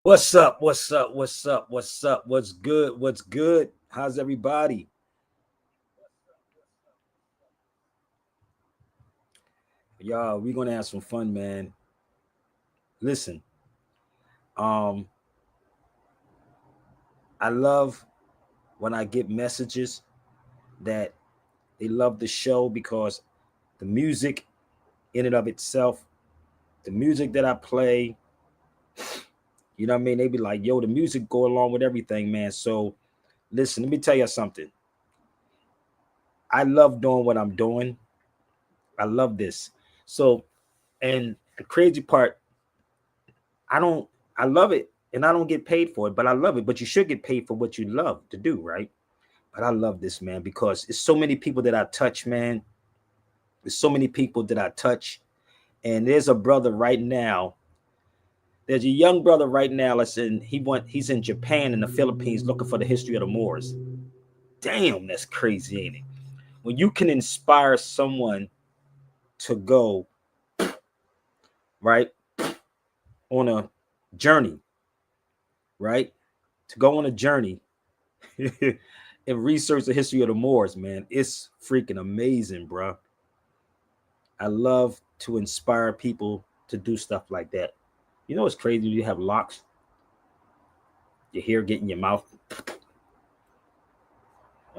What's up? What's up? What's up? What's up? What's good? What's good? How's everybody? Y'all, we're gonna have some fun, man. Listen, um, I love when I get messages that they love the show because the music in and of itself, the music that I play, you know what I mean? They be like, yo, the music go along with everything, man. So listen, let me tell you something. I love doing what I'm doing. I love this. So, and the crazy part, I don't I love it and I don't get paid for it, but I love it. But you should get paid for what you love to do, right? But I love this, man, because it's so many people that I touch, man. There's so many people that I touch. And there's a brother right now. There's a young brother right now. He's in Japan and the Philippines looking for the history of the Moors. Damn, that's crazy, ain't it? When you can inspire someone to go, right, on a journey, right? To go on a journey and research the history of the Moors, man. It's freaking amazing, bro. I love to inspire people to do stuff like that. You know what's crazy? You have locks, your hair get in your mouth,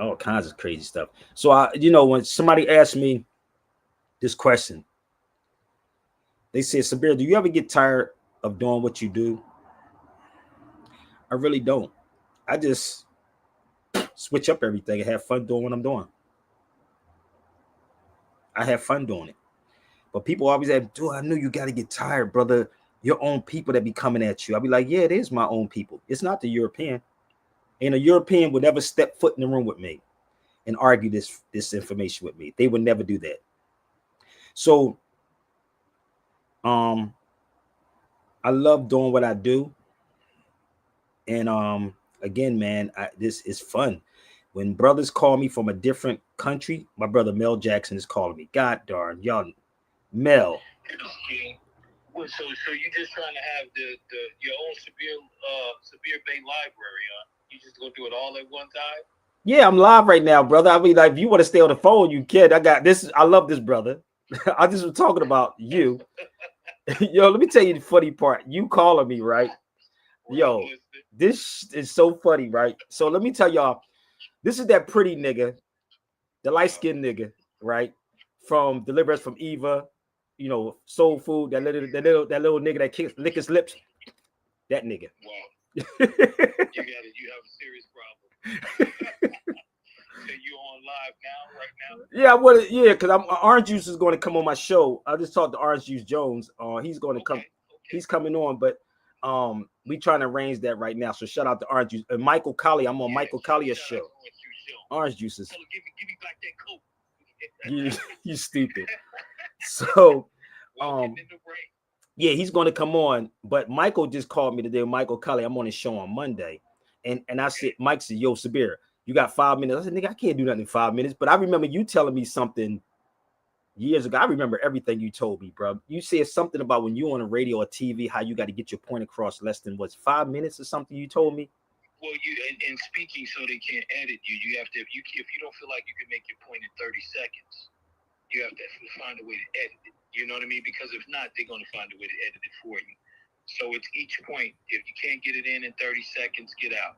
all kinds of crazy stuff. So when somebody asks me this question, they say, Sabir, do you ever get tired of doing what you do? I really don't. I just switch up everything and have fun doing what I'm doing. I have fun doing it. But people always say, dude, I knew you got to get tired, brother. Your own people that be coming at you. I'll be like, yeah, it is my own people. It's not the European. And a European would never step foot in the room with me and argue this information with me. They would never do that. So um I love doing what I do. And again, man, this is fun. When brothers call me from a different country, my brother Mel Jackson is calling me. God darn, y'all, Mel. Well, so you just trying to have the your own severe Bay library, huh? You just gonna do it all at one time? Yeah, I'm live right now, brother. I mean, like, if you want to stay on the phone, you can. I got this. I love this, brother. I just was talking about you. Yo, let me tell you the funny part. You calling me, right? Yo, this is so funny, right? So let me tell y'all, this is that pretty nigga, the light-skinned nigga, right? From Deliverance from Eva, Soul Food, that little nigga that lick his lips. That nigga. Wow. You have a serious problem. So you on live now, right now? Yeah, because Orange Juice is going to come on my show. I just talked to Orange Juice Jones. He's going to come. Okay. He's coming on, but we trying to arrange that right now. So shout out to Orange Juice and Michael Collier. I'm on Michael Collier's show. Orange Juices. Give me back that coat. you stupid. So yeah, he's going to come on. But Michael just called me today. Michael Collier. I'm on his show on Monday, and I said, Mike said, "Yo, Sabir, you got 5 minutes?" I said, "Nigga, I can't do nothing in 5 minutes." But I remember you telling me something years ago. I remember everything you told me, bro. You said something about when you on the radio or TV, how you got to get your point across less than 5 minutes or something. You told me. Well, you and speaking so they can't edit you. You have to if you don't feel like you can make your point in 30 seconds, you have to find a way to edit it. You know what I mean? Because if not, they're going to find a way to edit it for you. So it's each point. If you can't get it in 30 seconds, get out.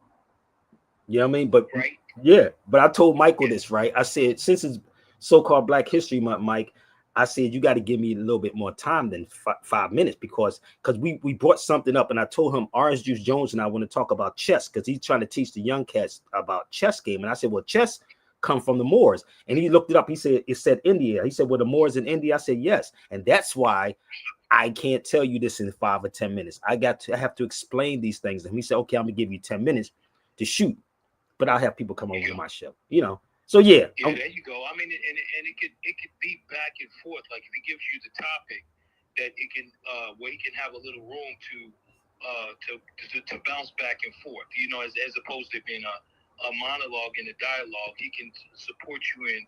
You know what I mean? But right? Yeah, but I told Michael this, right? I said, since it's so-called Black History Month, Mike, I said you got to give me a little bit more time than 5 minutes because we brought something up, and I told him Orange Juice Jones and I want to talk about chess because he's trying to teach the young cats about chess game, and I said, well, chess come from the Moors, and he looked it up. He said it said India. He said, well, the Moors in India. I said yes, and that's why I can't tell you this in 5 or 10 minutes. I have to explain these things, and he said, okay, I'm gonna give you 10 minutes to shoot. But I'll have people come over to my show, So yeah, there you go. I mean, and it could be back and forth. Like if he gives you the topic, that it can where he can have a little room to bounce back and forth. As opposed to being a monologue and a dialogue, he can support you in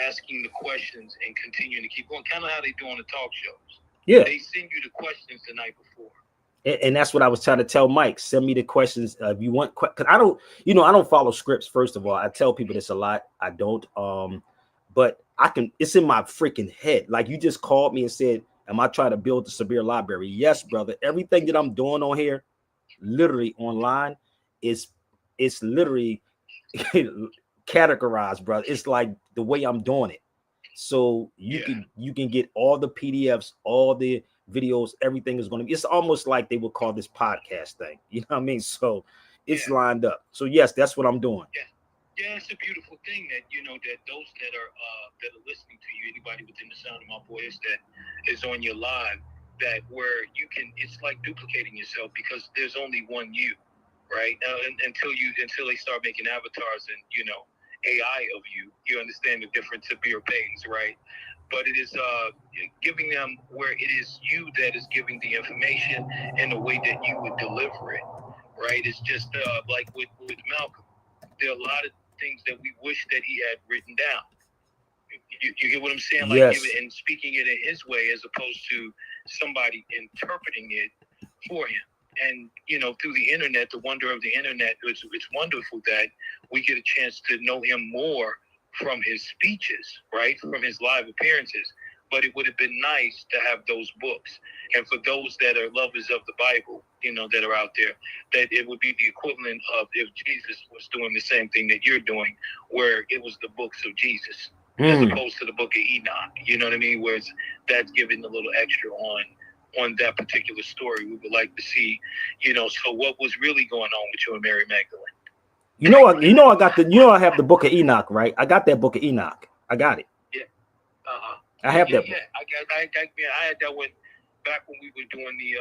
asking the questions and continuing to keep going. Kind of how they do on the talk shows. Yeah, they send you the questions the night before. And that's what I was trying to tell Mike. Send me the questions if you want, because I don't, I don't follow scripts. First of all, I tell people this a lot. I don't, but I can. It's in my freaking head. Like you just called me and said, "Am I trying to build the Sabir library?" Yes, brother. Everything that I'm doing on here, literally online, is it's literally categorized, brother. It's like the way I'm doing it. So you can get all the PDFs, all the videos, everything is going to be. It's almost like they would call this podcast thing. You know what I mean? So it's Yeah. lined up. So yes, that's what I'm doing. Yeah. Yeah, it's a beautiful thing that that those that are listening to you, anybody within the sound of my voice that is on your live, that where you can, it's like duplicating yourself because there's only one you, right? Until they start making avatars and AI of you, you understand the difference of your pays, right? But it is giving them where it is you that is giving the information in the way that you would deliver it, right? It's just like with Malcolm, there are a lot of things that we wish that he had written down. You get what I'm saying? Like Yes. giving and speaking it in his way as opposed to somebody interpreting it for him. And through the internet, the wonder of the internet, it's wonderful that we get a chance to know him more from his speeches, right? From his live appearances. But it would have been nice to have those books. And for those that are lovers of the Bible, that are out there, that it would be the equivalent of if Jesus was doing the same thing that you're doing, where it was the books of Jesus, as opposed to the book of Enoch. You know what I mean? Where that's giving a little extra on that particular story. We would like to see, so what was really going on with you and Mary Magdalene. I got I have the book of Enoch, right? I got that book of Enoch. I got it. Yeah. I have that book. Yeah. I had that one back when we were doing the.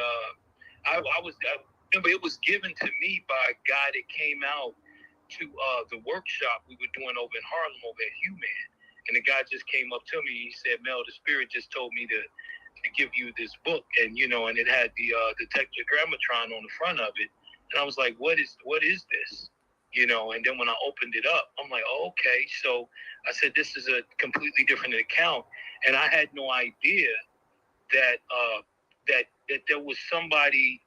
I remember it was given to me by a guy that came out to the workshop we were doing over in Harlem over at Human, and the guy just came up to me. He said, "Mel, the Spirit just told me to give you this book," and and it had the tetragrammatron on the front of it, and I was like, "What is this?" And then when I opened it up, I'm like, oh, okay. So I said, this is a completely different account. And I had no idea that that there was somebody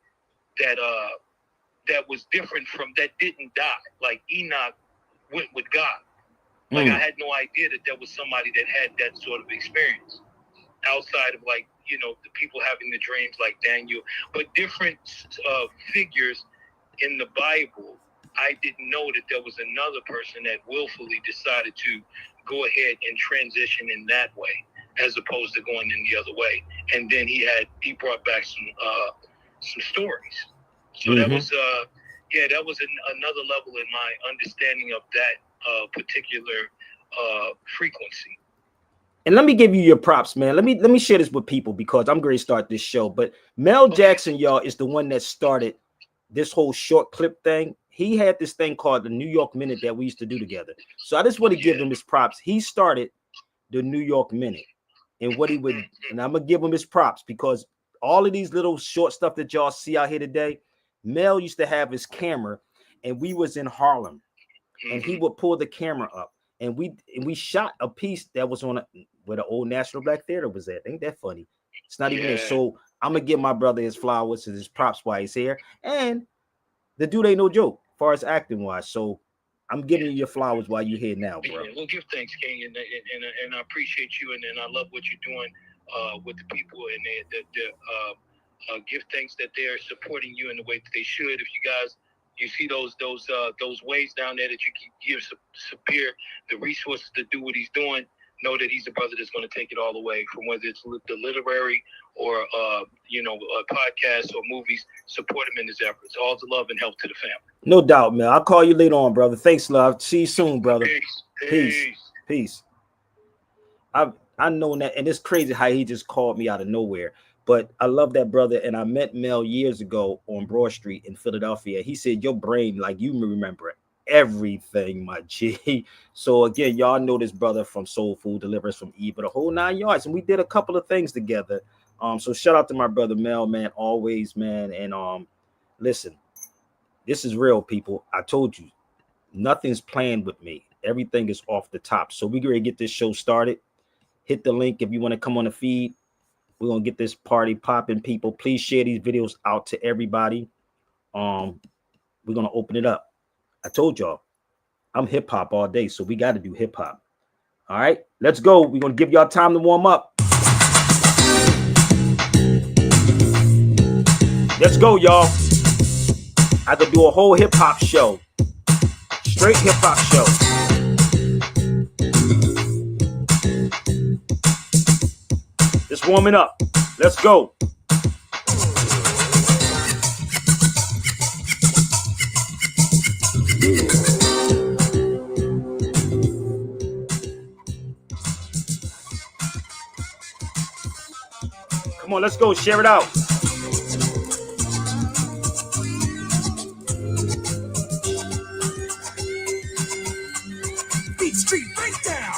that was different from, that didn't die. Like Enoch went with God. Like I had no idea that there was somebody that had that sort of experience outside of the people having the dreams like Daniel, but different figures in the Bible. I didn't know that there was another person that willfully decided to go ahead and transition in that way, as opposed to going in the other way. And then he brought back some stories. So that was that was another level in my understanding of that particular frequency. And let me give you your props, man. Let me share this with people because I'm going to start this show. But Mel Jackson, y'all, is the one that started this whole short clip thing. He had this thing called the New York Minute that we used to do together. So I just want to give him his props. He started the New York Minute, and what he would, and I'm gonna give him his props because all of these little short stuff that y'all see out here today, Mel used to have his camera, and we was in Harlem, and he would pull the camera up, and we shot a piece that was on where the old National Black Theater was at. Ain't that funny? It's not even there. So I'm gonna give my brother his flowers and his props while he's here, and the dude ain't no joke as far as acting wise. So I'm giving you your flowers while you're here now, bro. Yeah, well, give thanks, King, and I appreciate you, and I love what you're doing with the people, and give thanks that they're supporting you in the way that they should. If you see those ways down there that you can give Sabir the resources to do what he's doing, know that he's a brother that's going to take it all the way, from whether it's the literary or podcasts or movies. Support him in his efforts. All the love and help to the family. No doubt, man. I'll call you later on, brother. Thanks, love. See you soon, brother. Peace. I know that, and it's crazy how he just called me out of nowhere. But I love that brother, and I met Mel years ago on Broad Street in Philadelphia. He said, your brain, like you remember everything, my G. So again, y'all know this brother from Soul Food, Deliverance from Eva, the whole 9 yards. And we did a couple of things together. So shout out to my brother Mel, man, always, man. And listen, this is real, people. I told you, nothing's planned with me. Everything is off the top. So we're going to get this show started. Hit the link if you want to come on the feed. We're gonna get this party popping, people. Please share these videos out to everybody. We're gonna open it up. I told y'all, I'm hip hop all day, so we got to do hip hop. All right, let's go. We're gonna give y'all time to warm up. Let's go, y'all. I could do a whole hip hop show, straight hip hop show. Just warming up. Let's go. Come on, let's go. Share it out. Beat Street Breakdown.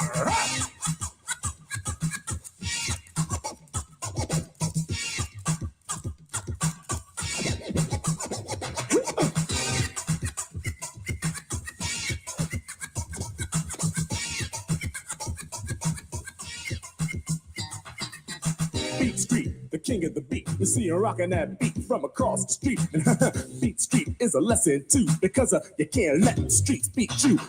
Beat Street, the king of the beat. You see him rocking that beat from across the street. And Beat Street is a lesson too, because you can't let the streets beat you.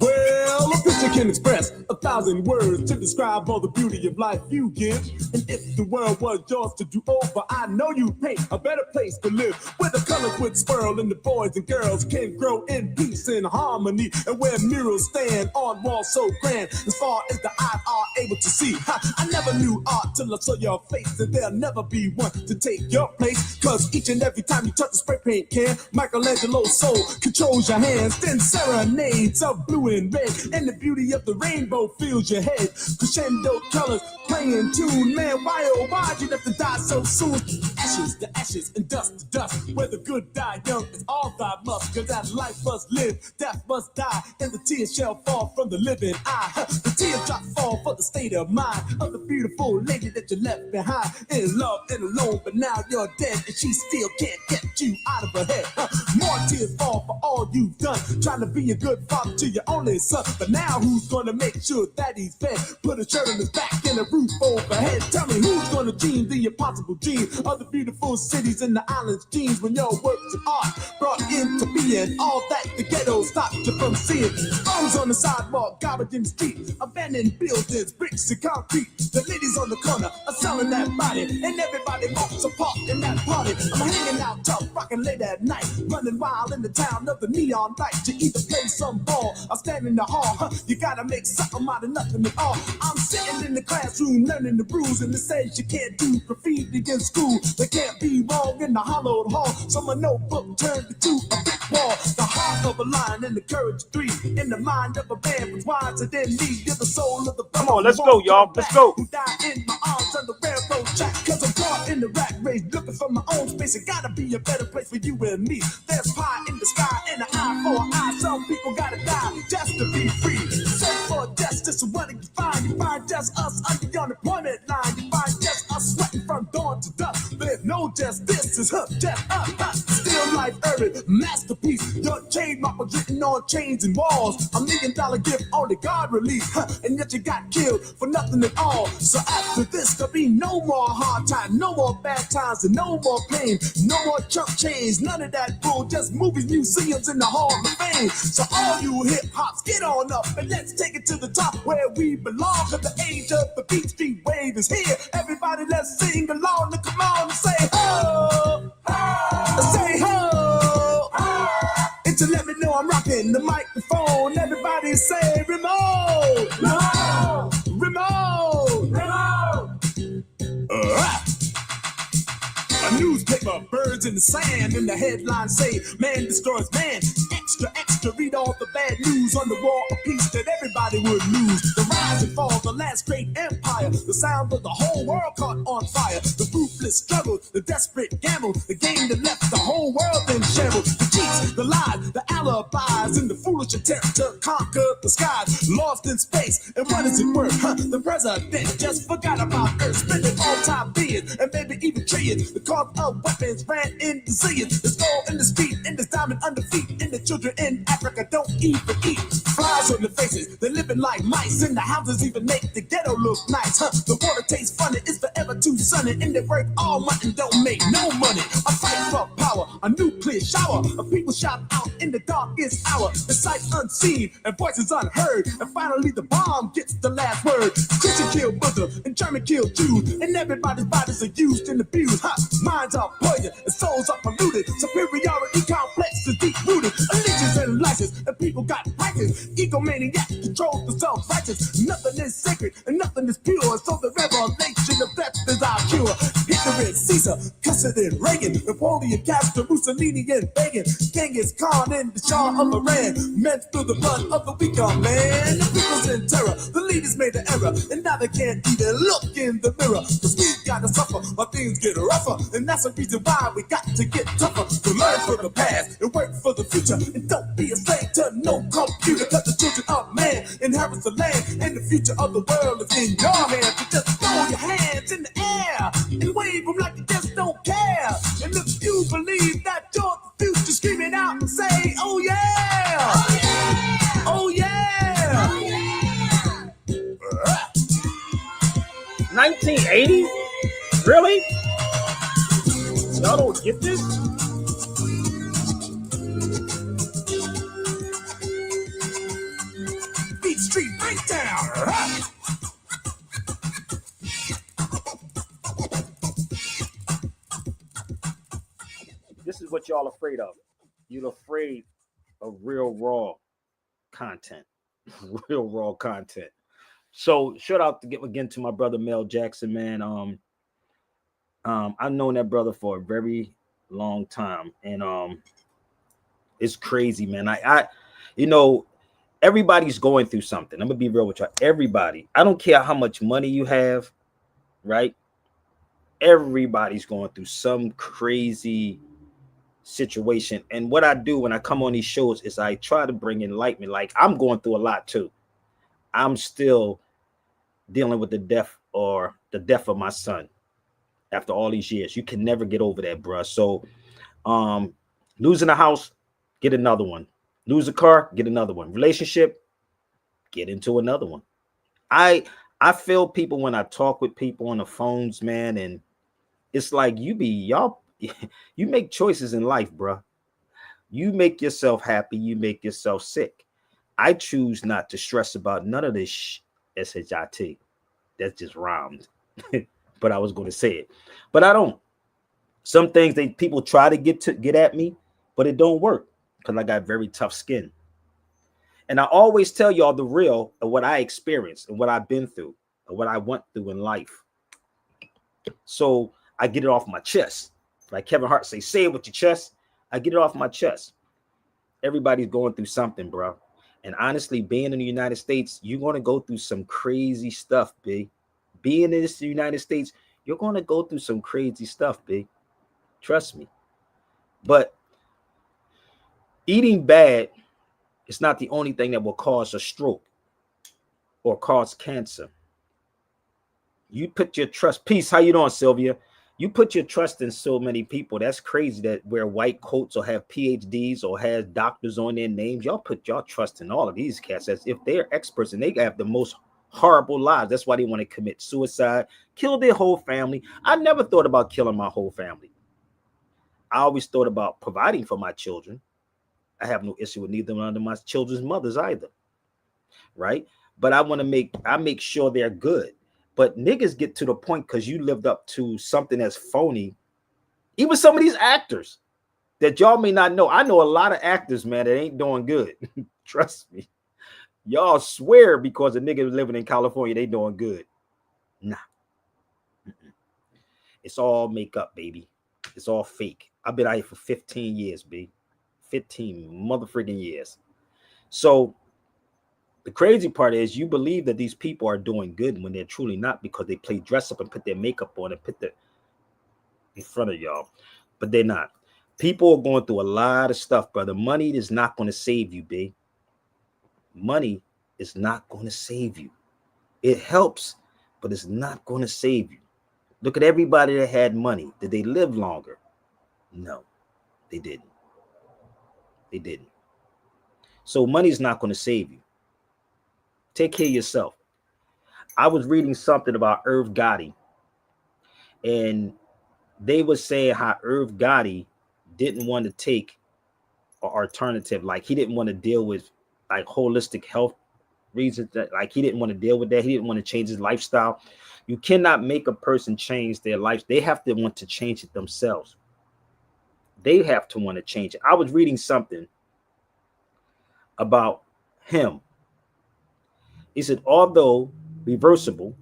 Well, a picture can express 1,000 words to describe all the beauty of life you give. And if the world was yours to do over, I know you'd paint a better place to live, where the colors would swirl and the boys and girls can grow in peace and harmony, and where murals stand on walls so grand as far as the eye are able to see. I never knew art till I saw your face, and there'll never be one to take your place, cause each and every time you touch a spray paint can, Michelangelo's soul controls your hands. Then serenades of blue and red, and the beauty of the rainbow fills your head. Crescendo colors playing tune, man, why oh why you have to die so soon? Ashes to ashes and dust to dust, where the good die young is all thy must, cause as life must live, death must die, and the tears shall fall from the living eye. The teardrop fall for the state of mind of the beautiful lady that you left behind, in love and alone, but now you're dead, and she still can't get you out of her head. More tears fall for all you've done, trying to be a good father to your only son, but now who's gonna make sure that he's fed? Put a shirt on his back and a roof overhead. Tell me who's gonna dream the impossible dream of the beautiful cities and the islands' dreams, when your works of art brought into being all that the ghetto stopped you from seeing. Phones on the sidewalk, garbage in the street, abandoned buildings, bricks and concrete. The ladies on the corner are selling that body, and everybody walks apart in that party. I'm hanging out tough, rocking late at night, running wild in the town of the neon light. You either play some ball or stand in the hall. You gotta make something out of nothing at all. I'm sitting in the classroom learning the rules, and it says you can't do graffiti in school. They can't be wrong in the hollowed hall, so my notebook turned into a brick wall. The heart of a lion and the courage of three, in the mind of a man was wiser than me. You're the soul of the Come on, let's go, y'all. Let's go. Who died in my arms on the railroad track, cause I'm caught in the rat race, looking for my own space. It gotta be a better place for you and me. There's pie in the sky and an eye for an eye. Some people gotta die just to be free. Search for justice, what do you find? You find just us under the unemployment line. You find just us sweating from dawn to dusk. There's no justice, it's just us. Still life urban masterpiece. Your trademark was written on chains and walls. $1 million gift only God released, and yet you got killed for nothing at all. So after this, there'll be no more hard time, no more bad times, and no more pain, no more chump change, none of that bull. Just movies, museums, in the Hall of Fame. So all you hip hops, get on up and let's take it to the top where we belong. Cause the age of the Beat Street wave is here. Everybody, let's sing along. Now come on and say ho, ho. Say ho, ho. And to let me know I'm rocking the microphone, everybody say remote, remote, remote, remote. A newspaper, birds in the sand, and the headlines say, man destroys man. Extra, extra, read all the bad news on the war of peace that everybody would lose. The rise and fall, the last great empire, the sound of the whole world caught on fire. The ruthless struggle, the desperate gamble, the game that left the whole world in shambles. The cheats, the lies, the alibis, and the foolish attempt to conquer the skies. Lost in space, and what is it worth? The president just forgot about Earth, spending all time billions, and maybe even trillions. The cost of weapons ran into zillions. The skull in the street, and the style diamond under feet, and the children in Africa don't even eat. Flies on the faces, they're living like mice, and the houses even make the ghetto look nice. The water tastes funny, it's forever too sunny, and they work all month and don't make no money. A fight for power, a nuclear shower of people shout out in the darkest hour. The sight unseen and voices unheard, and finally the bomb gets the last word. Christian killed Buddha and German killed Jews, and everybody's bodies are used and abused. Minds are poisoned and souls are polluted. Superiority complex is deep rooted. Allegiance and license, and people got prices. Egomaniac controls the self-righteous. Nothing is sacred and nothing is pure, so the revelation of death is our cure. Hitler and Caesar, Custody and Reagan, Napoleon, Castro, Mussolini and Reagan, Genghis Khan and the Shah of Iran. Men through the blood of the weaker man. The people's in terror, the leaders made an error, and now they can't even look in the mirror. Cause we gotta suffer while things get rougher, and that's the reason why we got to get tougher. To learn from the past and work for the future, and don't be a slave to no computer. Cause the children of man inherit the land, and the future of the world is in your hands. So just throw your hands in the air and wave them like you just don't care. And if you believe that you're the future, scream it out and say, oh yeah! Oh yeah! Oh yeah! Oh yeah! 1980? Really? Y'all don't get this? Beat Street Breakdown! This is what y'all afraid of. You're afraid of real raw content. Real raw content. So shout out again to my brother Mel Jackson, man. I've known that brother for a very long time, and it's crazy, man. I you know, everybody's going through something. I'm gonna be real with y'all. Everybody. I don't care how much money you have, right? Everybody's going through some crazy situation. And what I do when I come on these shows is I try to bring enlightenment. Like, I'm going through a lot too. I'm still dealing with the death of my son after all these years. You can never get over that, bruh. So losing a house, get another one. Lose a car, get another one. Relationship, get into another one. I feel people when I talk with people on the phones, man, and it's like you make choices in life, bruh. You make yourself happy, you make yourself sick. I choose not to stress about none of this SHIT. That's just rhymed. But I was going to say it. But I don't. Some things people try to get at me, but it don't work because I got very tough skin. And I always tell y'all the real of what I experienced and what I've been through and what I went through in life. So I get it off my chest. Like Kevin Hart say it with your chest. I get it off my chest. Everybody's going through something, bro. And honestly, being in the United States, you're going to go through some crazy stuff, B. Being in the United States, you're going to go through some crazy stuff, B. Trust me. But eating bad is not the only thing that will cause a stroke or cause cancer. You put your trust. Peace. How you doing, Sylvia? You put your trust in so many people. That's crazy that wear white coats or have PhDs or has doctors on their names. Y'all put y'all trust in all of these cats as if they're experts and they have the most horrible lives. That's why they want to commit suicide, kill their whole family. I never thought about killing my whole family. I always thought about providing for my children. I have no issue with neither one of my children's mothers either. Right? But I make sure they're good. But niggas get to the point because you lived up to something that's phony. Even some of these actors that y'all may not know. I know a lot of actors, man, that ain't doing good. Trust me. Y'all swear because a nigga living in California, they doing good. Nah. It's all makeup, baby. It's all fake. I've been out here for 15 years, B. 15 motherfucking years. So the crazy part is you believe that these people are doing good when they're truly not because they play dress up and put their makeup on and put the in front of y'all, but they're not. People are going through a lot of stuff, brother. Money is not going to save you, B. Money is not going to save you. It helps, but it's not going to save you. Look at everybody that had money. Did they live longer? No, they didn't. They didn't. So money is not going to save you. Take care of yourself. I was reading something about Irv Gotti, and they were saying how Irv Gotti didn't want to take an alternative. Like he didn't want to deal with like holistic health reasons. That like he didn't want to deal with that. He didn't want to change his lifestyle. You cannot make a person change their life. They have to want to change it themselves. They have to want to change it. I was reading something about him. He said, although reversible,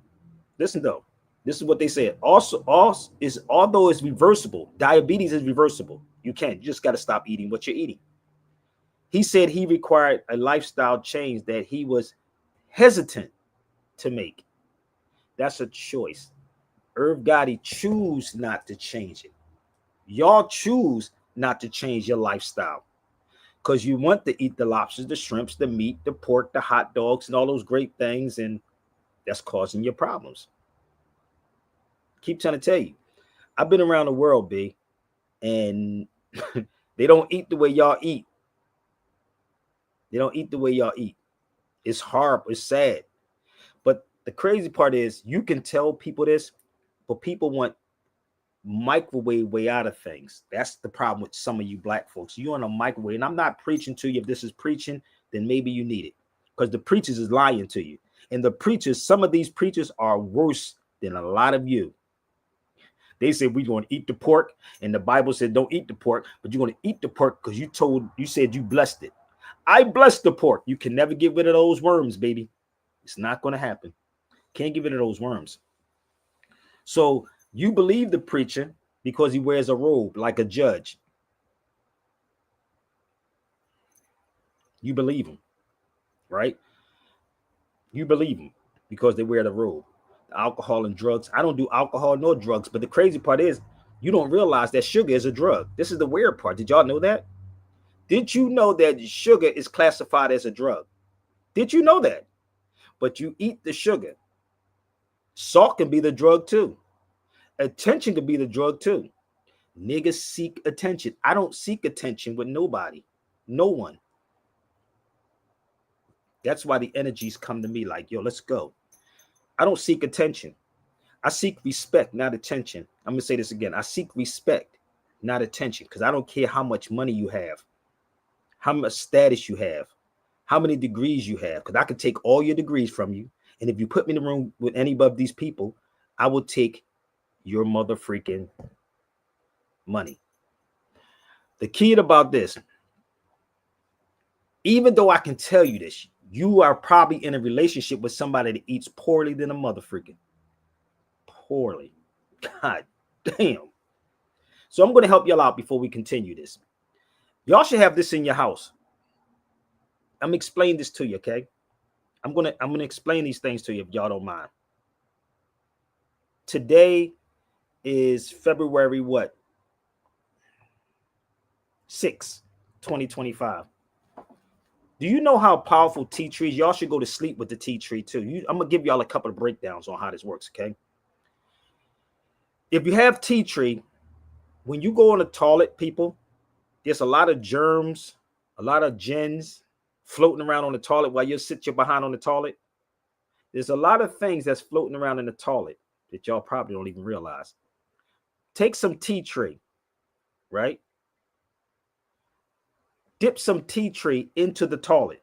listen though, this is what they said. Although it's reversible, diabetes is reversible. You can't. You just got to stop eating what you're eating. He said he required a lifestyle change that he was hesitant to make. That's a choice. Irv Gotti choose not to change it. Y'all choose not to change your lifestyle because you want to eat the lobsters, the shrimps, the meat, the pork, the hot dogs, and all those great things, and that's causing your problems. Keep trying to tell you. I've been around the world, B, and they don't eat the way y'all eat. They don't eat the way y'all eat. It's horrible. It's sad. But the crazy part is you can tell people this, but people want microwave way out of things. That's the problem with some of you black folks. You on a microwave, and I'm not preaching to you. If this is preaching, then maybe you need it because the preachers is lying to you. And the preachers, some of these preachers are worse than a lot of you. They said we're going to eat the pork, and the Bible said don't eat the pork, but you're going to eat the pork because you said you blessed it. I blessed the pork. You can never get rid of those worms, baby. It's not going to happen. Can't get rid of those worms. So you believe the preacher because he wears a robe like a judge. You believe him, right? You believe him because they wear the robe. Alcohol and drugs. I don't do alcohol nor drugs, but the crazy part is you don't realize that sugar is a drug. This is the weird part. Did y'all know that? Did you know that sugar is classified as a drug? Did you know that? But you eat the sugar. Salt can be the drug too. Attention can be the drug too. Niggas seek attention. I don't seek attention with nobody. No one. That's why the energies come to me like, yo, let's go. I don't seek attention. I seek respect, not attention. I'm going to say this again. I seek respect, not attention, because I don't care how much money you have, how much status you have, how many degrees you have, because I could take all your degrees from you. And if you put me in the room with any of these people, I will take your mother freaking money. The key about this, even though I can tell you this, you are probably in a relationship with somebody that eats poorly than a mother freaking. Poorly. God damn. So I'm going to help y'all out before we continue this. Y'all should have this in your house. I'm going to explain this to you, okay? I'm going to explain these things to you if y'all don't mind. Today is February what? 6, 2025. Do you know how powerful tea trees? Y'all should go to sleep with the tea tree too. I'm going to give y'all a couple of breakdowns on how this works, okay? If you have tea tree, when you go in the toilet, people, there's a lot of germs, a lot of gens floating around on the toilet while you sit your behind on the toilet. There's a lot of things that's floating around in the toilet that y'all probably don't even realize. Take some tea tree, right? Dip some tea tree into the toilet.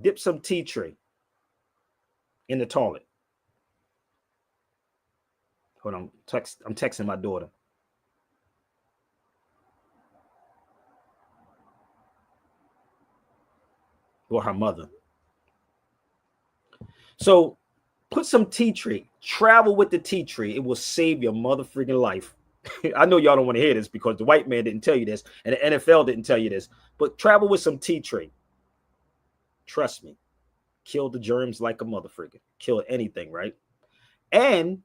Dip some tea tree in the toilet. Hold on, I'm texting my daughter. Or her mother. So put some tea tree. Travel with the tea tree. It will save your mother freaking life. I know y'all don't want to hear this because the white man didn't tell you this and the NFL didn't tell you this, but travel with some tea tree. Trust me. Kill the germs like a mother freaking. Kill anything, right? And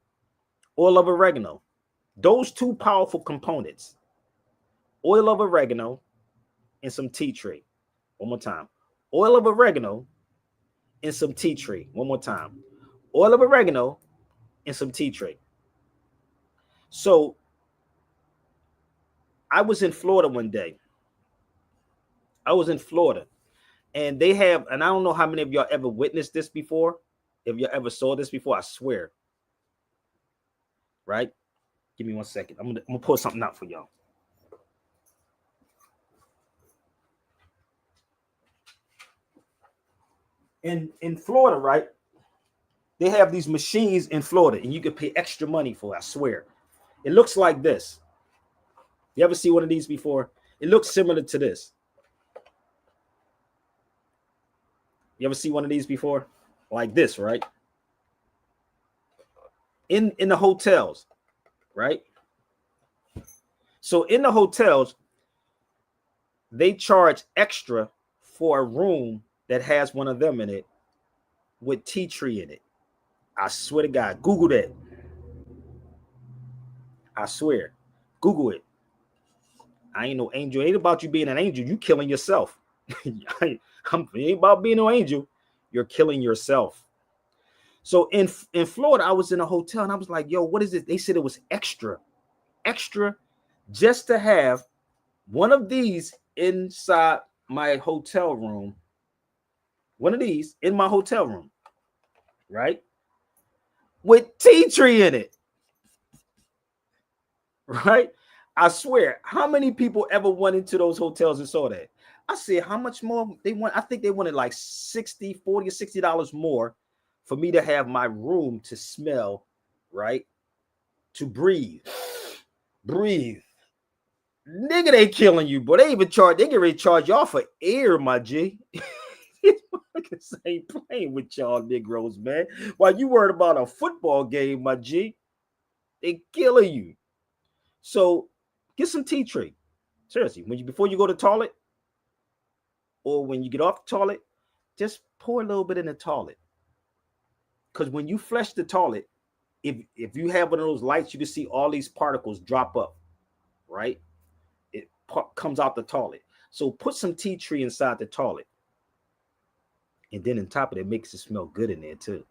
oil of oregano. Those two powerful components. Oil of oregano and some tea tree. One more time. Oil of oregano and some tea tree. One more time. Oil of oregano and some tea tree. So I was in Florida one day I was in Florida, and they have, and I don't know how many of y'all ever witnessed this before. If you ever saw this before, I swear. Right? Give me 1 second. I'm gonna pull something out for y'all. In Florida, right? They have these machines in Florida, and you can pay extra money for it, I swear. It looks like this. You ever see one of these before? It looks similar to this. You ever see one of these before? Like this, right? In the hotels, right? So in the hotels, they charge extra for a room that has one of them in it with tea tree in it. I swear to God, Google that. I swear. Google it. I ain't no angel. It ain't about you being an angel. You killing yourself. It ain't about being no angel. You're killing yourself. So in Florida, I was in a hotel and I was like, yo, what is it? They said it was extra just to have one of these inside my hotel room. One of these in my hotel room, right? With tea tree in it, right? I swear, how many people ever went into those hotels and saw that? I said, how much more they want? I think they wanted like 60, 40 or $60 more for me to have my room to smell, right? To breathe. Breathe. Nigga, they killing you, but they get ready to charge y'all for air, my G. Niggas ain't playing with y'all Negroes, man. While you worried about a football game, my G, they killing you. So get some tea tree. Seriously, before you go to the toilet, or when you get off the toilet, just pour a little bit in the toilet. Because when you flush the toilet, if you have one of those lights, you can see all these particles drop up, right? It comes out the toilet. So put some tea tree inside the toilet. And then on top of it, makes it smell good in there too.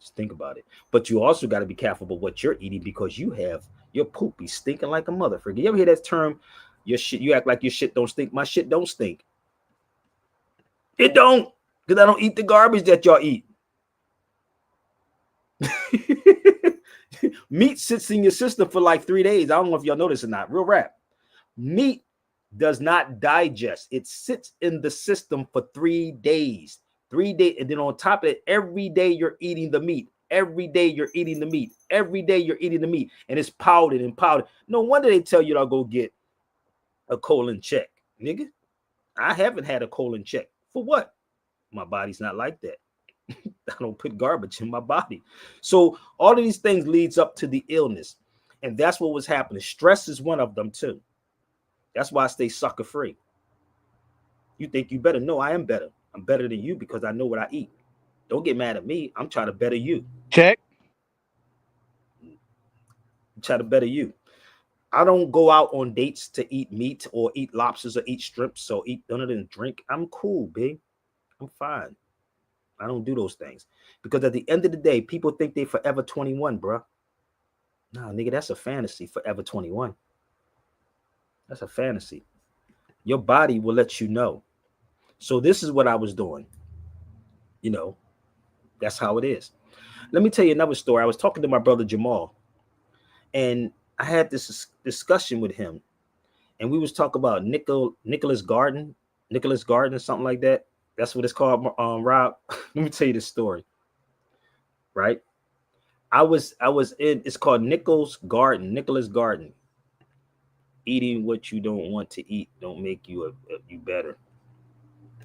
Just think about it. But you also got to be careful about what you're eating because your poop be stinking like a motherfucker. You ever hear that term? Your shit, you act like your shit don't stink. My shit don't stink. It don't, because I don't eat the garbage that y'all eat. Meat sits in your system for like 3 days. I don't know if y'all know this or not. Real rap. Meat does not digest. It sits in the system for 3 days. 3 days. And then on top of it, every day you're eating the meat. Every day you're eating the meat. Every day you're eating the meat. And it's powdered and powdered. No wonder they tell you to go get a colon check. Nigga, I haven't had a colon check. For what? My body's not like that. I don't put garbage in my body. So all of these things leads up to the illness. And that's what was happening. Stress is one of them too. That's why I stay sucker free. You think you better? No, I am better. I'm better than you because I know what I eat. Don't get mad at me. I'm trying to better you. Check. I'm trying to better you. I don't go out on dates to eat meat or eat lobsters or eat shrimps or eat none of them drink. I'm cool, big. I'm fine. I don't do those things because at the end of the day, people think they forever 21, bro. Nah, nigga, that's a fantasy. Forever 21. That's a fantasy. Your body will let you know. So this is what I was doing. You know, that's how it is. Let me tell you another story. I was talking to my brother Jamal, and I had this discussion with him, and we was talking about Nicholas Garden, something like that. That's what it's called, Rob. Let me tell you this story. Right? I was in. It's called Nicholas Garden. Eating what you don't want to eat don't make you you better.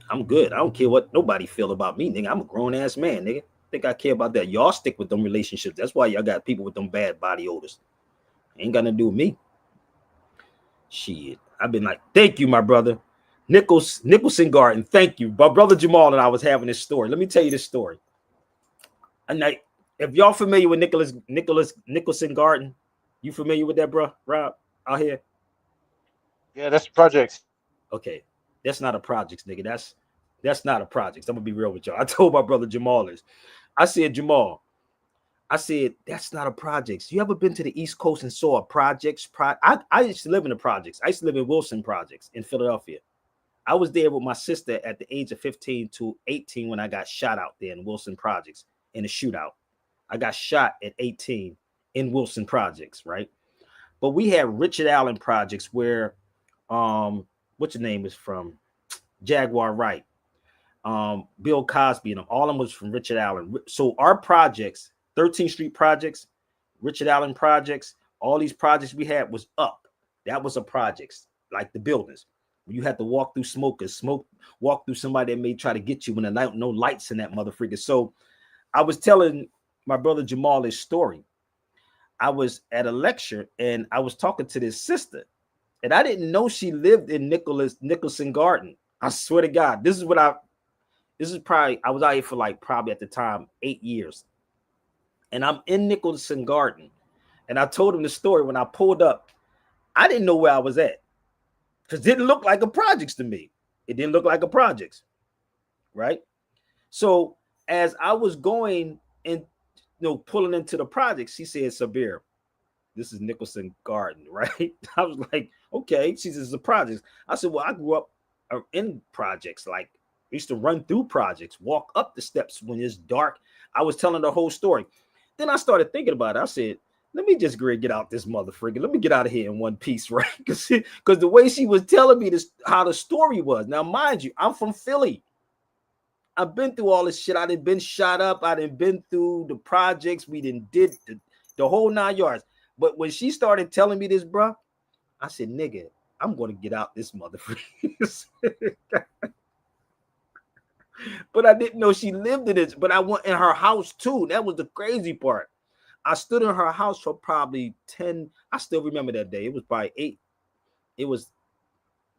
I'm good. I don't care what nobody feel about me, nigga. I'm a grown ass man, nigga. Think I care about that? Y'all stick with them relationships. That's why y'all got people with them bad body odors. Ain't got nothing to do with me. Shit. I've been like, thank you, my brother. Nicholson Garden. Thank you. My brother Jamal and I was having this story. Let me tell you this story. And if y'all familiar with Nicholson Garden, you familiar with that, bro? Rob, out here? Yeah, that's the projects. Okay. That's not a projects, nigga. That's not a projects. I'm gonna be real with y'all. I told my brother Jamal this. I said, Jamal, that's not a projects. You ever been to the East Coast and saw a projects? I used to live in the projects. I used to live in Woodson projects in Philadelphia. I was there with my sister at the age of 15 to 18 when I got shot out there in Woodson Projects in a shootout. I got shot at 18 in Woodson Projects, right? But we had Richard Allen Projects where, what's your name is from? Jaguar Wright, Bill Cosby, and all of them was from Richard Allen. So our projects, 13th Street Projects, Richard Allen Projects, all these projects we had was up. That was a projects, like the buildings. You had to walk through walk through somebody that may try to get you when there no lights in that motherfucker. So I was telling my brother Jamal this story. I was at a lecture and I was talking to this sister, and I didn't know she lived in Nicholson Garden. I swear to God, this is probably, I was out here for like probably at the time 8 years. And I'm in Nicholson Garden. And I told him the story when I pulled up. I didn't know where I was at. Because it didn't look like a projects to me. It didn't look like a projects. Right? So as I was going and pulling into the projects, she said, Sabir, this is Nicholson Garden, right? I was like, okay. She says, it's a projects. I said, well, I grew up in projects. Like, I used to run through projects, walk up the steps when it's dark. I was telling the whole story. Then I started thinking about it. I said, let me just get out this motherfucker. Let me get out of here in one piece, right? Because the way she was telling me this, how the story was. Now, mind you, I'm from Philly. I've been through all this shit. I done been shot up. I done been through the projects. We done did the whole 9 yards. But when she started telling me this, bro, I said, nigga, I'm going to get out this motherfucker. But I didn't know she lived in it. But I went in her house too. That was the crazy part. I stood in her house for probably 10. I still remember that day. It was probably 8.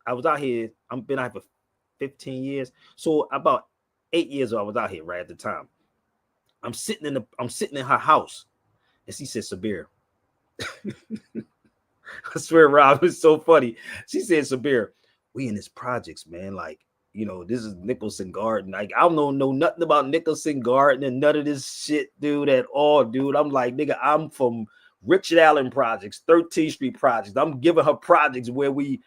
I was out here. I've been out for 15 years. So about 8 years ago, I was out here right at the time. I'm sitting in her house. And she said, Sabir. I swear, Rob, it's so funny. She said, Sabir, we in this projects, man. Like, this is Nicholson Garden. Like, I don't know nothing about Nicholson Garden and none of this shit, dude, at all, dude. I'm like, nigga, I'm from Richard Allen Projects, 13th Street Projects. I'm giving her projects where we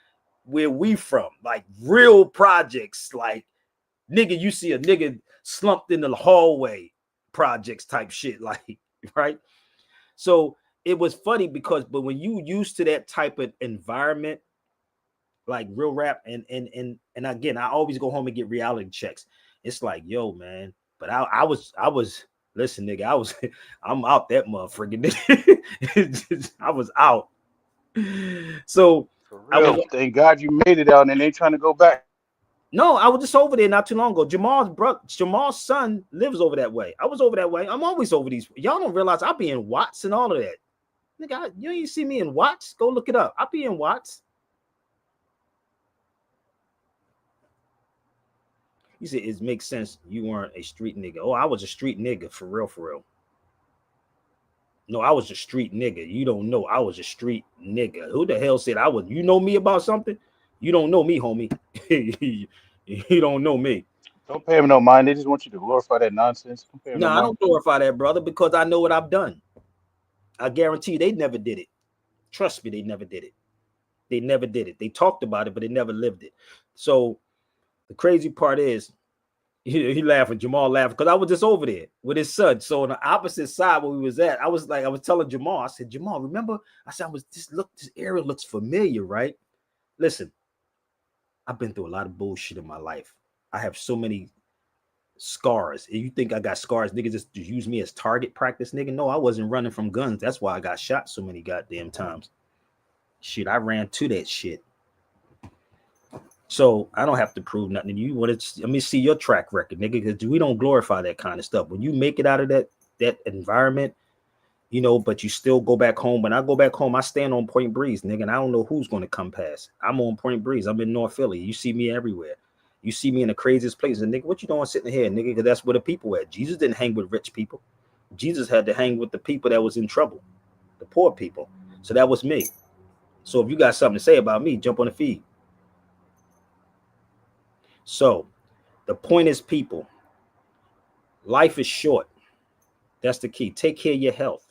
from, like real projects. Like, nigga, you see a nigga slumped in the hallway projects type shit, like, right? So it was funny but when you used to that type of environment, like real rap, and again, I always go home and get reality checks. It's like, yo, man, but I was listen, nigga, I'm out that motherfucker. I was out. So For real. Thank God you made it out and they ain't trying to go back. No, I was just over there not too long ago. Jamal's son lives over that way. I was over that way. I'm always over these. Y'all don't realize I be in Watts and all of that. Nigga, you ain't see me in Watts? Go look it up. I be in Watts. You said it makes sense you weren't a street nigga. Oh, I was a street nigga, for real, for real. No, I was a street nigga. You don't know. I was a street nigga. Who the hell said I was? You know me about something? You don't know me, homie. You don't know me. Don't pay them no mind. They just want you to glorify that nonsense. Don't pay them No, no I mind. don't glorify that, brother, because I know what I've done. I guarantee you they never did it. Trust me, they never did it. They never did it. They talked about it, but they never lived it. So the crazy part is, he laughing, Jamal laughing, because I was just over there with his son. So on the opposite side where we was at, I was telling Jamal, I said, Jamal, remember? I said, this area looks familiar, right? Listen, I've been through a lot of bullshit in my life. I have so many scars. You think I got scars? Niggas just use me as target practice, nigga. No, I wasn't running from guns. That's why I got shot so many goddamn times. Shit, I ran to that shit. So I don't have to prove nothing. You want to let me see your track record, nigga, because we don't glorify that kind of stuff. When you make it out of that environment, but you still go back home. When I go back home, I stand on Point Breeze, nigga, and I don't know who's going to come past. I'm on Point Breeze. I'm in North Philly. You see me everywhere. You see me in the craziest places. And nigga, what you doing sitting here, nigga? Because that's where the people at. Jesus didn't hang with rich people. Jesus had to hang with the people that was in trouble, the poor people. So that was me. So if you got something to say about me, jump on the feed. So the point is, people, life is short. That's the key. Take care of your health.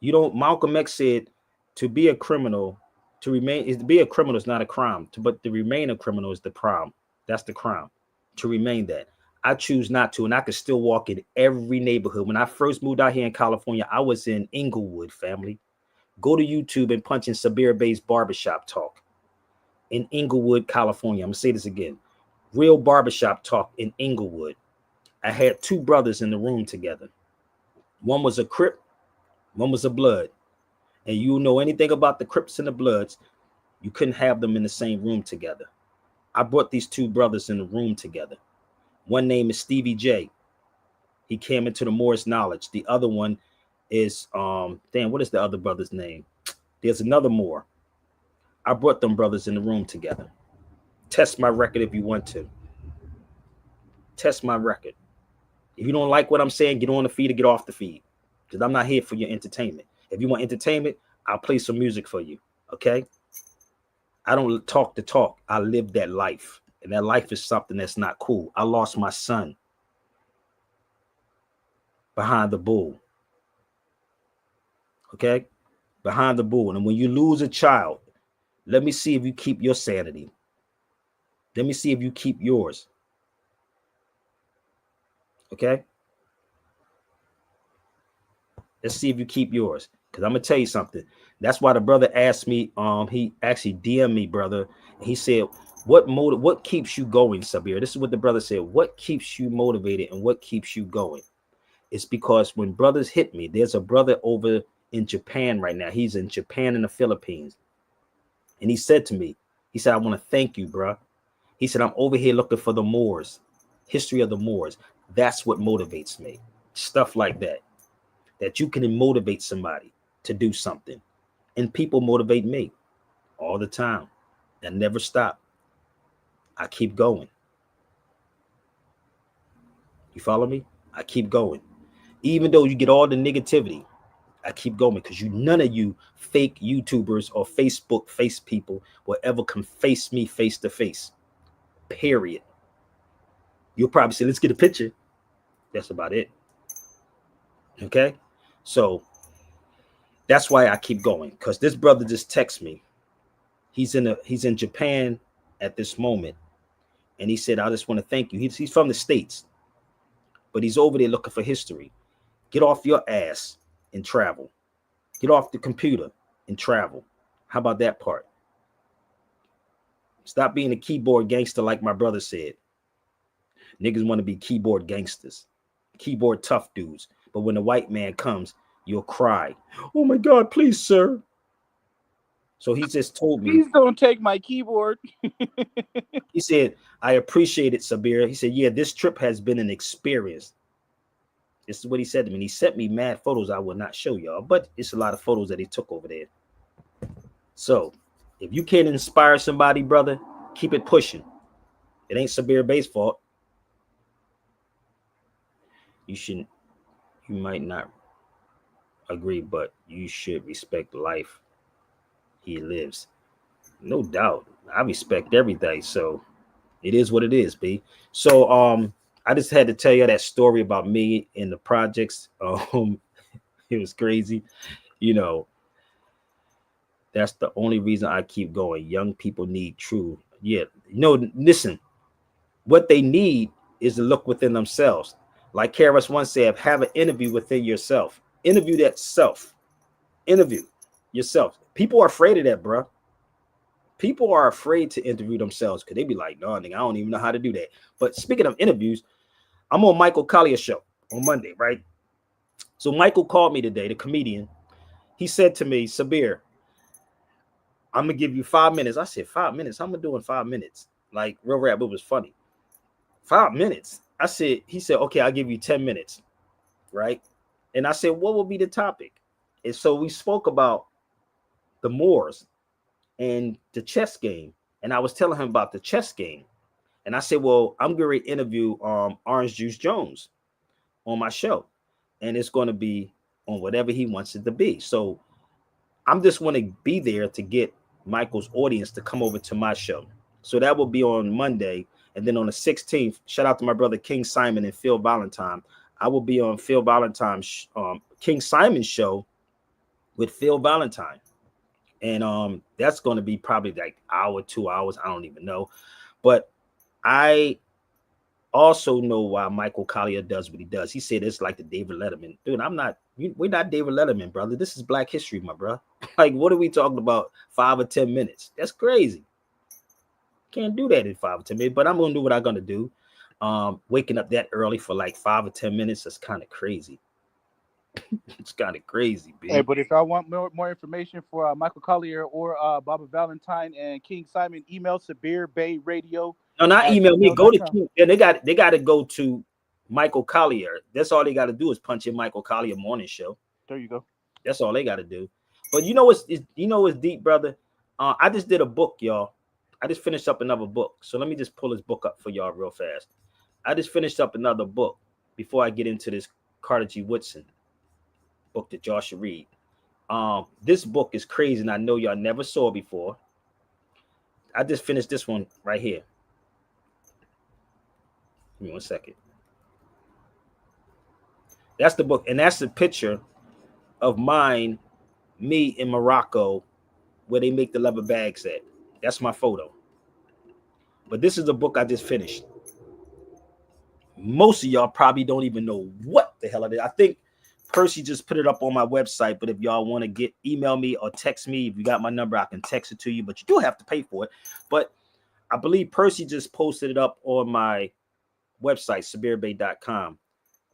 Malcolm X said, to be a criminal To remain is to be a criminal is not a crime. But to remain a criminal is the crime. That's the crime. To remain that. I choose not to, and I could still walk in every neighborhood. When I first moved out here in California, I was in Inglewood, family. Go to YouTube and punch in Sabir Bay's barbershop talk in Inglewood, California. I'm gonna say this again. Real barbershop talk in Inglewood. I had two brothers in the room together. One was a Crip, one was a Blood. And you know anything about the Crips and the Bloods, you couldn't have them in the same room together. I brought these two brothers in the room together. One name is Stevie J. He came into the Morris Knowledge. The other one is what is the other brother's name? There's another Moore. I brought them brothers in the room together. Test my record if you want to. Test my record. If you don't like what I'm saying, get on the feed or get off the feed. Because I'm not here for your entertainment. If you want entertainment, I'll play some music for you. Okay? I don't talk the talk. I live that life. And that life is something that's not cool. I lost my son behind the bull. Okay? Behind the bull. And when you lose a child, let me see if you keep your sanity. Let me see if you keep yours. Okay? Let's see if you keep yours. Because I'm going to tell you something. That's why the brother asked me, he actually DM'd me, brother. He said, what keeps you going, Sabir? This is what the brother said. What keeps you motivated and what keeps you going? It's because when brothers hit me, there's a brother over in Japan right now. He's in Japan and the Philippines. And he said to me, he said, I want to thank you, bro. He said, I'm over here looking for the Moors, history of the Moors. That's what motivates me. Stuff like that. That you can motivate somebody to do something. And people motivate me all the time. I never stop. I keep going. You follow me? I keep going. Even though you get all the negativity, I keep going because none of you fake YouTubers or Facebook face people will ever come face me face to face. Period. You'll probably say, let's get a picture. That's about it. Okay? So that's why I keep going. Because this brother just texted me. He's in Japan at this moment. And he said, I just want to thank you. He's from the States. But he's over there looking for history. Get off your ass and travel. Get off the computer and travel. How about that part? Stop being a keyboard gangster like my brother said. Niggas want to be keyboard gangsters, keyboard tough dudes. But when the white man comes, you'll cry. Oh my God, please, sir. So he just told me. Please don't take my keyboard. He said, I appreciate it, Sabir. He said, yeah, this trip has been an experience. This is what he said to me. And he sent me mad photos I will not show y'all, but it's a lot of photos that he took over there. So if you can inspire somebody, brother, keep it pushing. It ain't Sabir Bay's fault. You might not agree, but you should respect life he lives. No doubt. I respect everything. So it is what it is, B. So I just had to tell you that story about me in the projects. It was crazy. You know, that's the only reason I keep going. Young people need true. Yeah. No, listen, what they need is to look within themselves. Like Karis once said, have an interview within yourself. Interview that self. Interview yourself. People are afraid of that, bro. People are afraid to interview themselves because they be like, no, nigga, I don't even know how to do that. But speaking of interviews, I'm on Michael Collier's show on Monday, right? So Michael called me today, the comedian. He said to me, Sabir, I'm going to give you 5 minutes. I said, 5 minutes? How am I doing 5 minutes? Like, real rap, it was funny. 5 minutes? He said, okay, I'll give you 10 minutes, right? And I said, what will be the topic? And so we spoke about the Moors and the chess game. And I was telling him about the chess game. And I said, well, I'm going to interview Orange Juice Jones on my show. And it's going to be on whatever he wants it to be. So I'm just want to be there to get Michael's audience to come over to my show. So that will be on Monday. And then on the 16th, shout out to my brother King Simon and Phil Valentine. I will be on Phil Valentine's King Simon's show with Phil Valentine. And that's going to be probably like hour, 2 hours. I don't even know. But I also know why Michael Collier does what he does. He said it's like the David Letterman. Dude, we're not David Letterman, brother. This is Black History, my bro. Like, what are we talking about? 5 or 10 minutes. That's crazy. Can't do that in 5 or 10 minutes, but I'm going to do what I'm going to do. Waking up that early for like 5 or 10 minutes is kind of crazy. It's kind of crazy, B. Hey, but if I want more information for Michael Collier or Baba Valentine and King Simon, email SabirBayRadio. No, not email me. Go to gmail.com. King. Yeah, they got to go to Michael Collier. That's all they got to do is punch in Michael Collier morning show. There you go. That's all they got to do. But you know what's deep, brother. I just did a book, y'all. I just finished up another book. So let me just pull this book up for y'all real fast. I just finished up another book before I get into this Carter G. Woodson book that y'all should read. This book is crazy, and I know y'all never saw it before. I just finished this one right here. Give me 1 second. That's the book, and that's the picture of me in Morocco, where they make the leather bags at. That's my photo. But this is the book I just finished. Most of y'all probably don't even know what the hell it is. I think Percy just put it up on my website, but if y'all want to email me or text me, if you got my number, I can text it to you, but you do have to pay for it. But I believe Percy just posted it up on my website, SabirBay.com.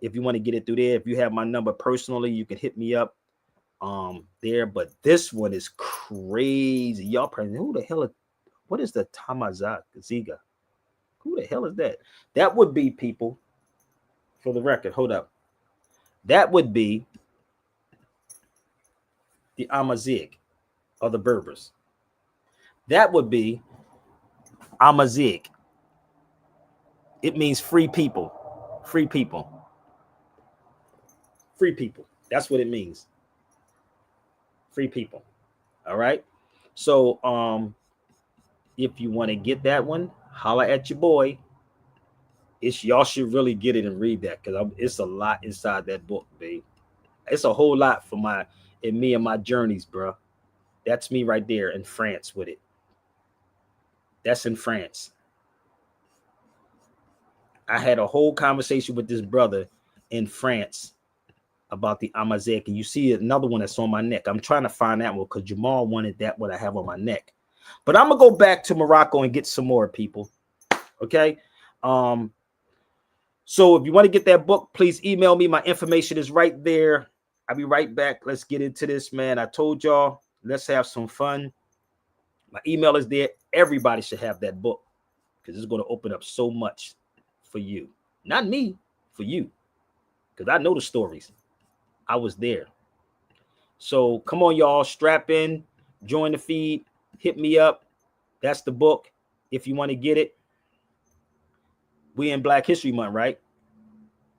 If you want to get it through there, if you have my number personally, you can hit me up there. But this one is crazy. Y'all probably, what is the Tamaziga? Who the hell is that? That would be, people, for the record, hold up. That would be the Amazigh or the Berbers. That would be Amazigh. It means free people. Free people. Free people. That's what it means. Free people. All right. So if you want to get that one, holla at your boy. Y'all should really get it and read that, because it's a lot inside that book, babe. It's a whole lot for me and my journeys, bro. That's me right there in France with it. That's in France. I had a whole conversation with this brother in France about the Amazigh, and you see another one that's on my neck. I'm trying to find that one because Jamal wanted that what I have on my neck. But I'm gonna go back to Morocco and get some more, people. Okay. So if you want to get that book, please email me. My information is right there. I'll be right back. Let's get into this, man. I told y'all, let's have some fun. My email is there. Everybody should have that book, because it's going to open up so much for you. Not me, for you. Because I know the stories. I was there. So come on, y'all. Strap in. Join the feed. Hit me up. That's the book. If you want to get it. We in Black History Month, right?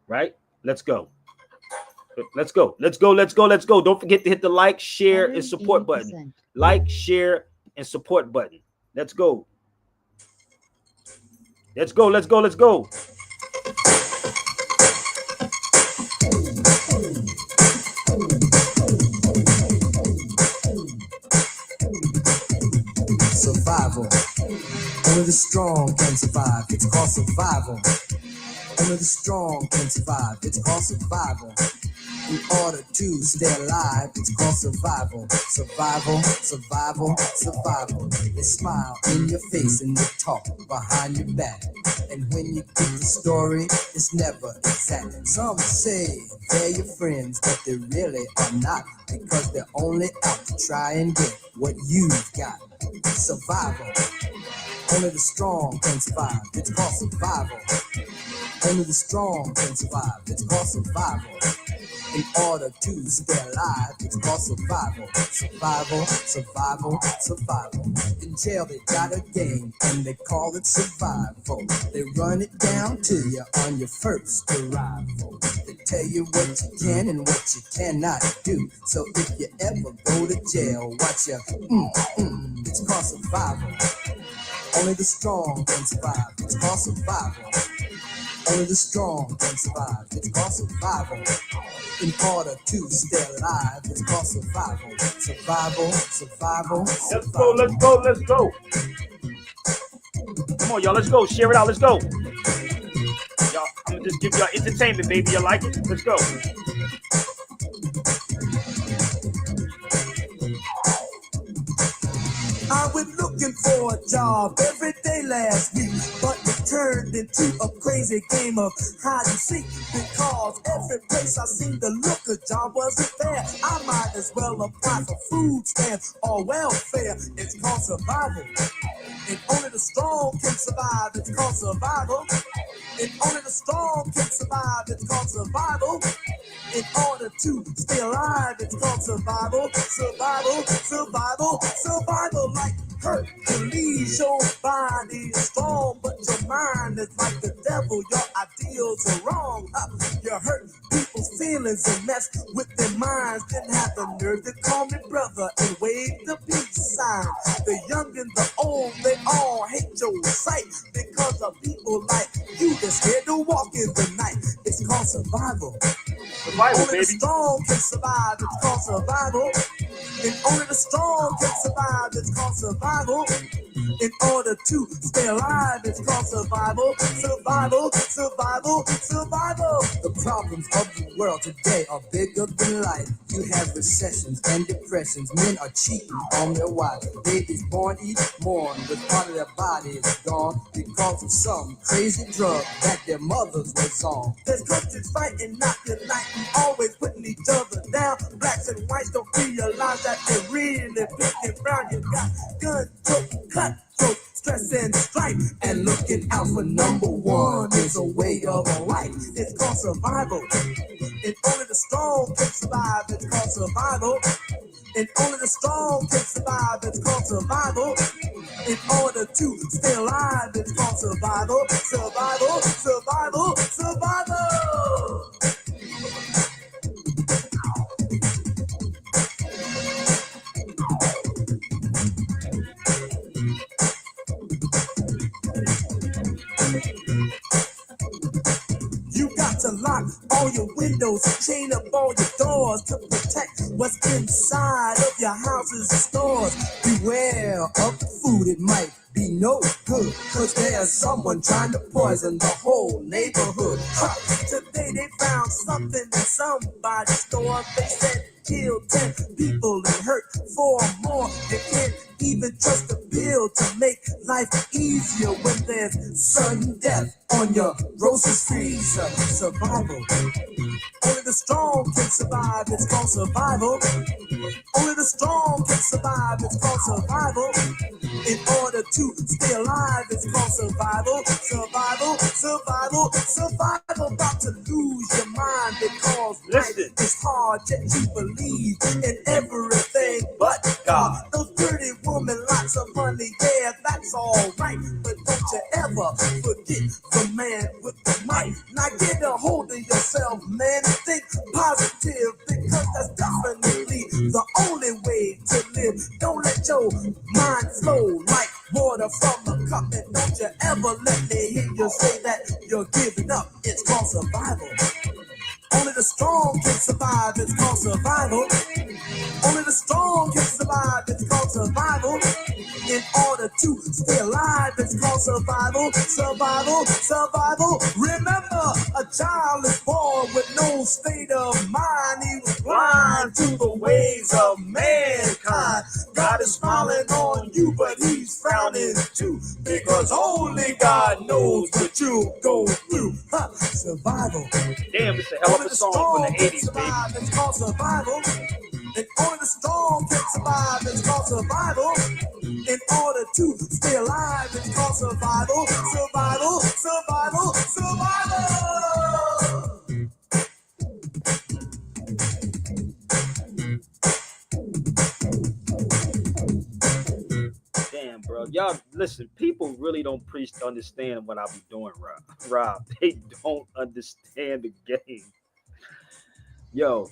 Right? Let's go. Let's go. Let's go. Let's go. Let's go. Don't forget to hit the like, share, and support button. Like, share, and support button. Let's go. Let's go. Let's go. Let's go. Survival. Only the strong can survive. It's called survival. Only the strong can survive. It's called survival. In order to stay alive, it's called survival. Survival, survival, survival. They smile in your face and they talk behind your back. And when you get the story, it's never exact. Some say they're your friends, but they really are not, because they're only out to try and get what you've got. Survival. Only the strong can survive. It's called survival. Only the strong can survive. It's called survival. In order to stay alive, it's called survival. Survival, survival, survival. In jail they got a game and they call it survival. They run it down to you on your first arrival. They tell you what you can and what you cannot do. So if you ever go to jail, watch your it's called survival. Only the strong can survive. It's called survival. Only the strong can survive. It's called survival. In order to stay alive, it's called survival. Survival, survival, Let's go, survival. let's go, let's go. Come on, y'all, let's go. Share it out, let's go. Y'all, I'm gonna just give y'all entertainment, baby. You like it? Let's go. I went looking for a job every day last week, but it turned into a crazy game of hide and seek because every place I seemed to look, a job wasn't there. I might as well apply for food stamps or welfare. It's called survival. And only the strong can survive. It's called survival. And only the strong can survive. It's called survival. In order to stay alive, it's called survival. Survival, survival, survival. Like Hercules, your body is strong, but your mind is like the devil. Your ideals are wrong. You hurt people's feelings and mess with their minds. Didn't have the nerve to call me brother and wave the peace sign. The young and the old, they all hate your sight because of people like you that's scared to walk in the night. It's called survival. Survival, Only baby. the strong can survive. It's called survival. And only the strong can survive. It's called survival. In order to stay alive, it's called survival. Survival, survival, survival. The problems of the world today are bigger than life. You have recessions and depressions. Men are cheating on their wives. Babies born each morn with part of their body is gone because of some crazy drug that their mothers was on. There's countries fighting, not uniting, always putting each other down. Blacks and whites don't realize that they're really big and brown. You got gun, choke, cut, choke, stress and strife. And looking out for number one is a way of life. It's called survival. And only the strong can survive. It's called survival. And only the strong can survive. It's called survival. In order to stay alive, it's called survival. Survival, survival, survival. You got to lock all your windows, chain up all your doors to protect what's inside of your houses and stores. Beware of the food, it might be no good, cause there's someone trying to poison the whole neighborhood. Today they found something in somebody's store. They said killed 10 people and hurt 4 more. You can't even trust a pill to make life easier when there's sudden death on your grocery freezer. Survival. Only the strong can survive. It's called survival. Only the strong can survive. It's called survival. In order to stay alive, it's called survival. Survival, survival, survival. About to lose your mind because life is hard, yet you believe in everything but God. Those pretty woman, lots of money, yeah, that's all right. But don't you ever forget the man with the mic. Now get a hold of yourself, man. Think positive because that's definitely the only way to live. Don't let your mind flow like water from a cup. And don't you ever let me hear you say that you're giving up. It's called survival. Only the strong can survive. It's called survival. Only the strong can survive. It's called survival. In order to stay alive, it's called survival. Survival, survival. Remember, a child is born with no state of mind. He was blind to the ways of mankind. God is smiling on you, but he's frowning too, because only God knows what you go through. Survival. Damn, it's a hell of a song from the 80s, baby. It's called survival. And only the strong can survive. It's called survival. In order to stay alive, it's called survival. Survival, survival, survival. Damn, bro. Y'all, listen, people really don't understand what I be doing, Rob. Rob, they don't understand the game. Yo,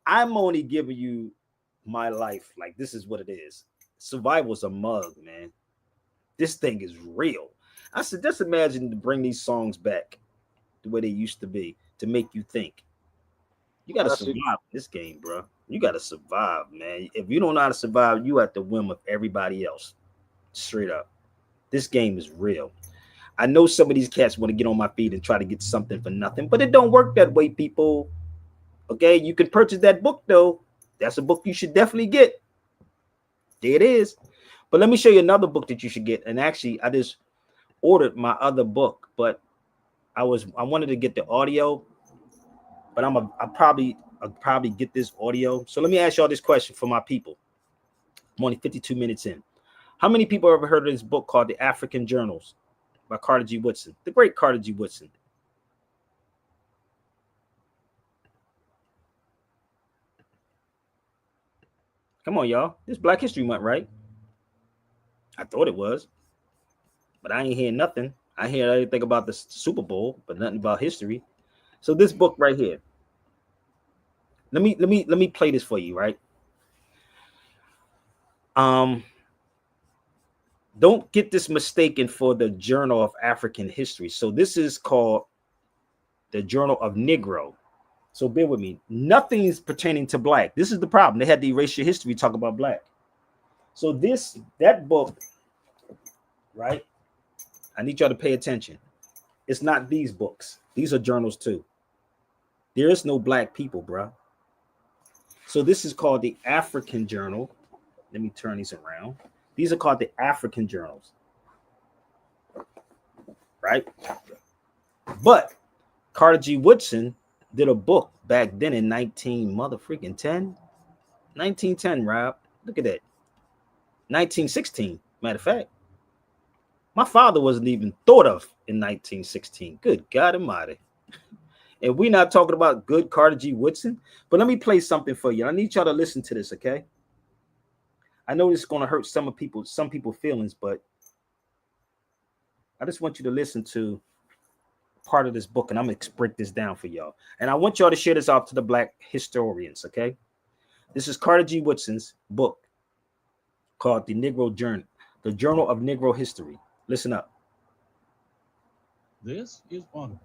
I'm only giving you my life. Like, this is what it is. Survival's a mug, man. This thing is real. I said, just imagine to bring these songs back the way they used to be to make you think. You got to Classic. survive this game, bro. You got to survive, man. If you don't know how to survive, you at the whim of everybody else. Straight up. This game is real. I know some of these cats want to get on my feet and try to get something for nothing, but it don't work that way, people. Okay, you can purchase that book though. That's a book you should definitely get. There it is. But let me show you another book that you should get. And actually, I just ordered my other book, but I wanted to get the audio, but I'll probably get this audio. So let me ask y'all this question for my people. I'm only 52 minutes in. How many people have ever heard of this book called The African Journals by Carter G. Woodson? The great Carter G. Woodson. Come on, y'all. This Black History Month, right? I thought it was, but I ain't hearing nothing. I hear everything about the Super Bowl, but nothing about history. So this book right here. Let me play this for you, right? Don't get this mistaken for the Journal of African History. So this is called the Journal of Negro. So bear with me. Nothing is pertaining to Black. This is the problem. They had to erase your history, talk about Black. So that book, right? I need y'all to pay attention. It's not these books. These are journals too. There is no Black people, bro. So this is called the African Journal. Let me turn these around. These are called the African Journals, right? But Carter G. Woodson did a book back then in 1910, Rob. Look at that. 1916, matter of fact. My father wasn't even thought of in 1916. Good God Almighty. And we're not talking about good Carter G. Woodson. But let me play something for you. I need y'all to listen to this, okay? I know it's going to hurt some people's feelings, but I just want you to listen to part of this book, and I'm going to break this down for y'all. And I want y'all to share this out to the Black historians, okay? This is Carter G. Woodson's book called The Negro Journal, the Journal of Negro History. Listen up. This is Audible.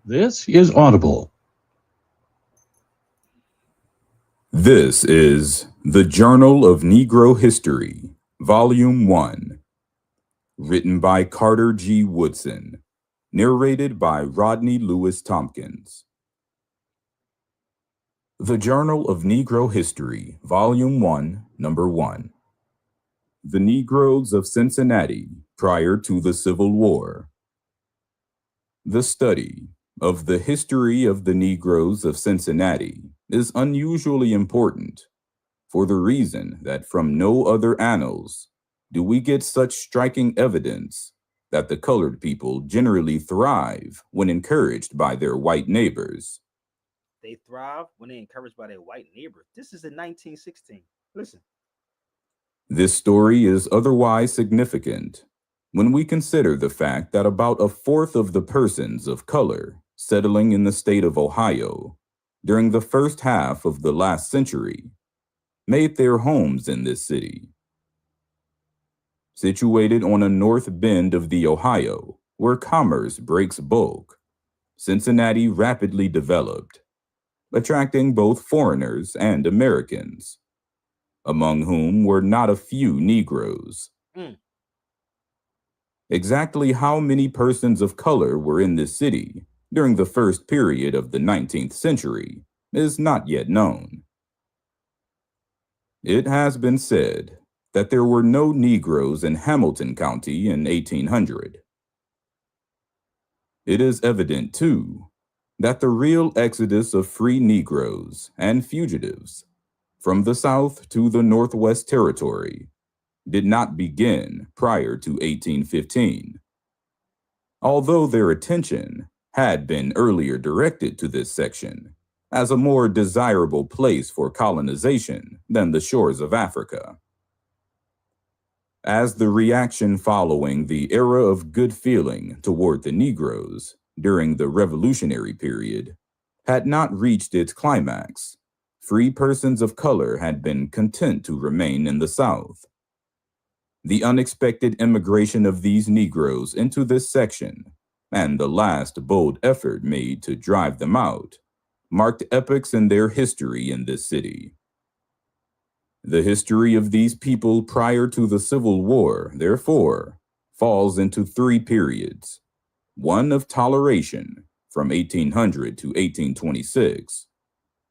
This is Audible. This is The Journal of Negro History, Volume 1, written by Carter G. Woodson, narrated by Rodney Lewis Tompkins. The Journal of Negro History, Volume 1, Number 1. The Negroes of Cincinnati prior to the Civil War. The study of the history of the Negroes of Cincinnati is unusually important for the reason that from no other annals do we get such striking evidence that the colored people generally thrive when encouraged by their white neighbors. They thrive when they're encouraged by their white neighbors. This is in 1916. Listen. This story is otherwise significant when we consider the fact that about a fourth of the persons of color settling in the state of Ohio during the first half of the last century made their homes in this city. Situated on a north bend of the Ohio, where commerce breaks bulk, Cincinnati rapidly developed, attracting both foreigners and Americans, among whom were not a few Negroes. Exactly how many persons of color were in this city during the first period of the 19th century is not yet known. It has been said that there were no Negroes in Hamilton County in 1800. It is evident, too, that the real exodus of free Negroes and fugitives from the South to the Northwest Territory did not begin prior to 1815, although their attention had been earlier directed to this section as a more desirable place for colonization than the shores of Africa. As the reaction following the era of good feeling toward the Negroes during the Revolutionary period had not reached its climax, free persons of color had been content to remain in the South. The unexpected immigration of these Negroes into this section, and the last bold effort made to drive them out, marked epochs in their history in this city. The history of these people prior to the Civil War, therefore, falls into three periods. One of toleration, from 1800 to 1826.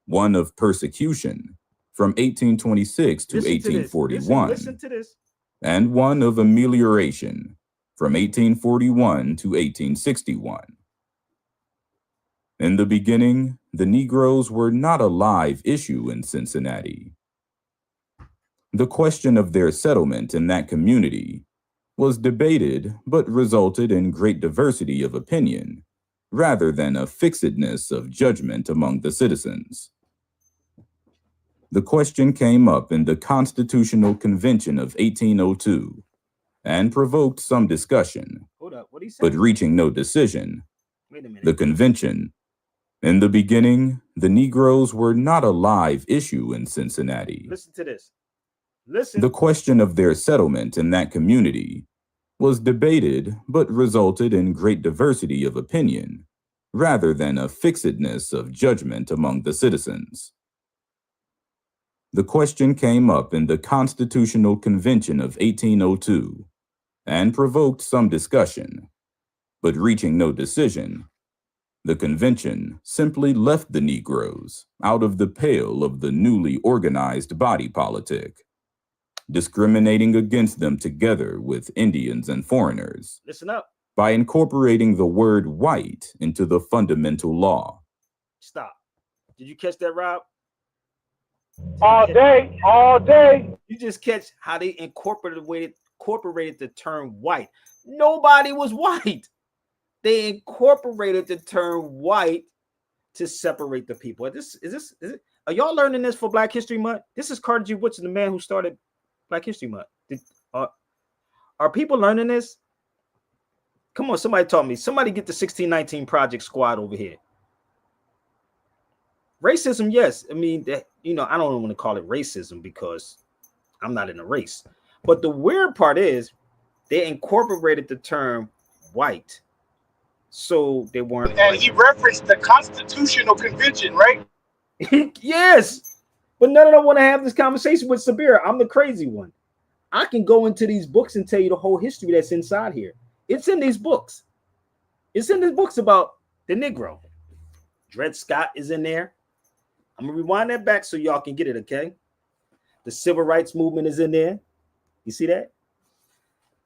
One of persecution, from 1826 to 1841. Listen to this. And one of amelioration, from 1841 to 1861. In the beginning, the Negroes were not a live issue in Cincinnati. The question of their settlement in that community was debated but resulted in great diversity of opinion, rather than a fixedness of judgment among the citizens. The question came up in the Constitutional Convention of 1802 and provoked some discussion, but reaching no decision. Wait a minute. The convention. In the beginning, the Negroes were not a live issue in Cincinnati. Listen to this. Listen. The question of their settlement in that community was debated but resulted in great diversity of opinion, rather than a fixedness of judgment among the citizens. The question came up in the Constitutional Convention of 1802 and provoked some discussion, but reaching no decision. The convention simply left the Negroes out of the pale of the newly organized body politic, discriminating against them together with Indians and foreigners. Listen up. By incorporating the word white into the fundamental law. Stop. Did you catch that, Rob? All day. You just catch how they incorporated the term white. Nobody was white. They incorporated the term white to separate the people. Is it? Are y'all learning this for Black History Month? This is Carter G. Woodson, the man who started Black History Month. Are people learning this? Come on, somebody taught me. Somebody get the 1619 Project Squad over here. Racism, yes. I mean, I don't want to call it racism because I'm not in a race. But the weird part is they incorporated the term white. So they weren't. And white. He referenced the Constitutional Convention, right? Yes. But none of them want to have this conversation with Sabir. I'm the crazy one. I can go into these books and tell you the whole history that's inside here. It's in these books. It's in these books about the Negro. Dred Scott is in there. I'm going to rewind that back so y'all can get it, okay? The Civil Rights Movement is in there. You see that?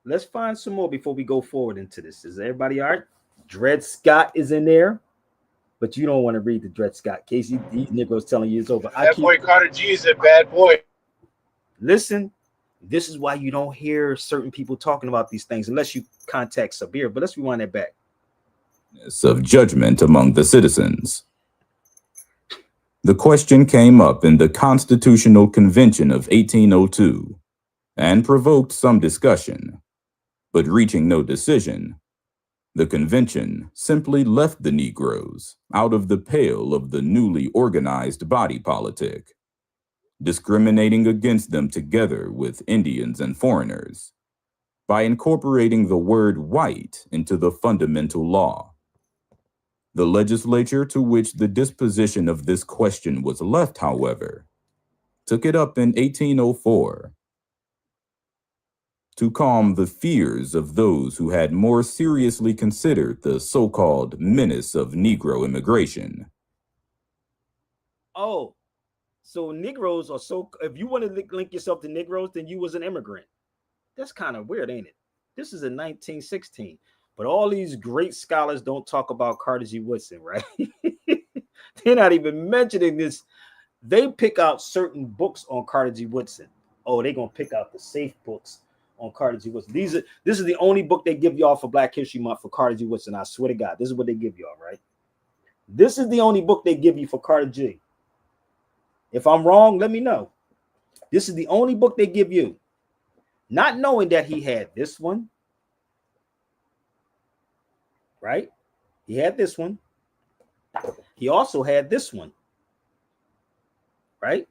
Let's find some more before we go forward into this. Is everybody all right? Dred Scott is in there, but you don't want to read the Dred Scott case. These Negroes telling you it's over. That boy Carter G is a bad boy. Listen, this is why you don't hear certain people talking about these things unless you contact Sabir. But let's rewind that back. Of judgment among the citizens. The question came up in the Constitutional Convention of 1802 and provoked some discussion, but reaching no decision. The convention simply left the Negroes out of the pale of the newly organized body politic, discriminating against them together with Indians and foreigners, by incorporating the word white into the fundamental law. The legislature to which the disposition of this question was left, however, took it up in 1804 to calm the fears of those who had more seriously considered the so-called menace of Negro immigration. Oh, so Negroes are if you want to link yourself to Negroes, then you was an immigrant. That's kind of weird, ain't it? This is in 1916. But all these great scholars don't talk about Carter G. Woodson, right? They're not even mentioning this. They pick out certain books on Carter G. Woodson. Oh, they're going to pick out the safe books on Carter G. Woodson. This is the only book they give y'all for Black History Month for Carter G. Woodson. I swear to God, this is what they give y'all, right? This is the only book they give you for Carter G. If I'm wrong, let me know. This is the only book they give you. Not knowing that he had this one. Right? He had this one. He also had this one. Right?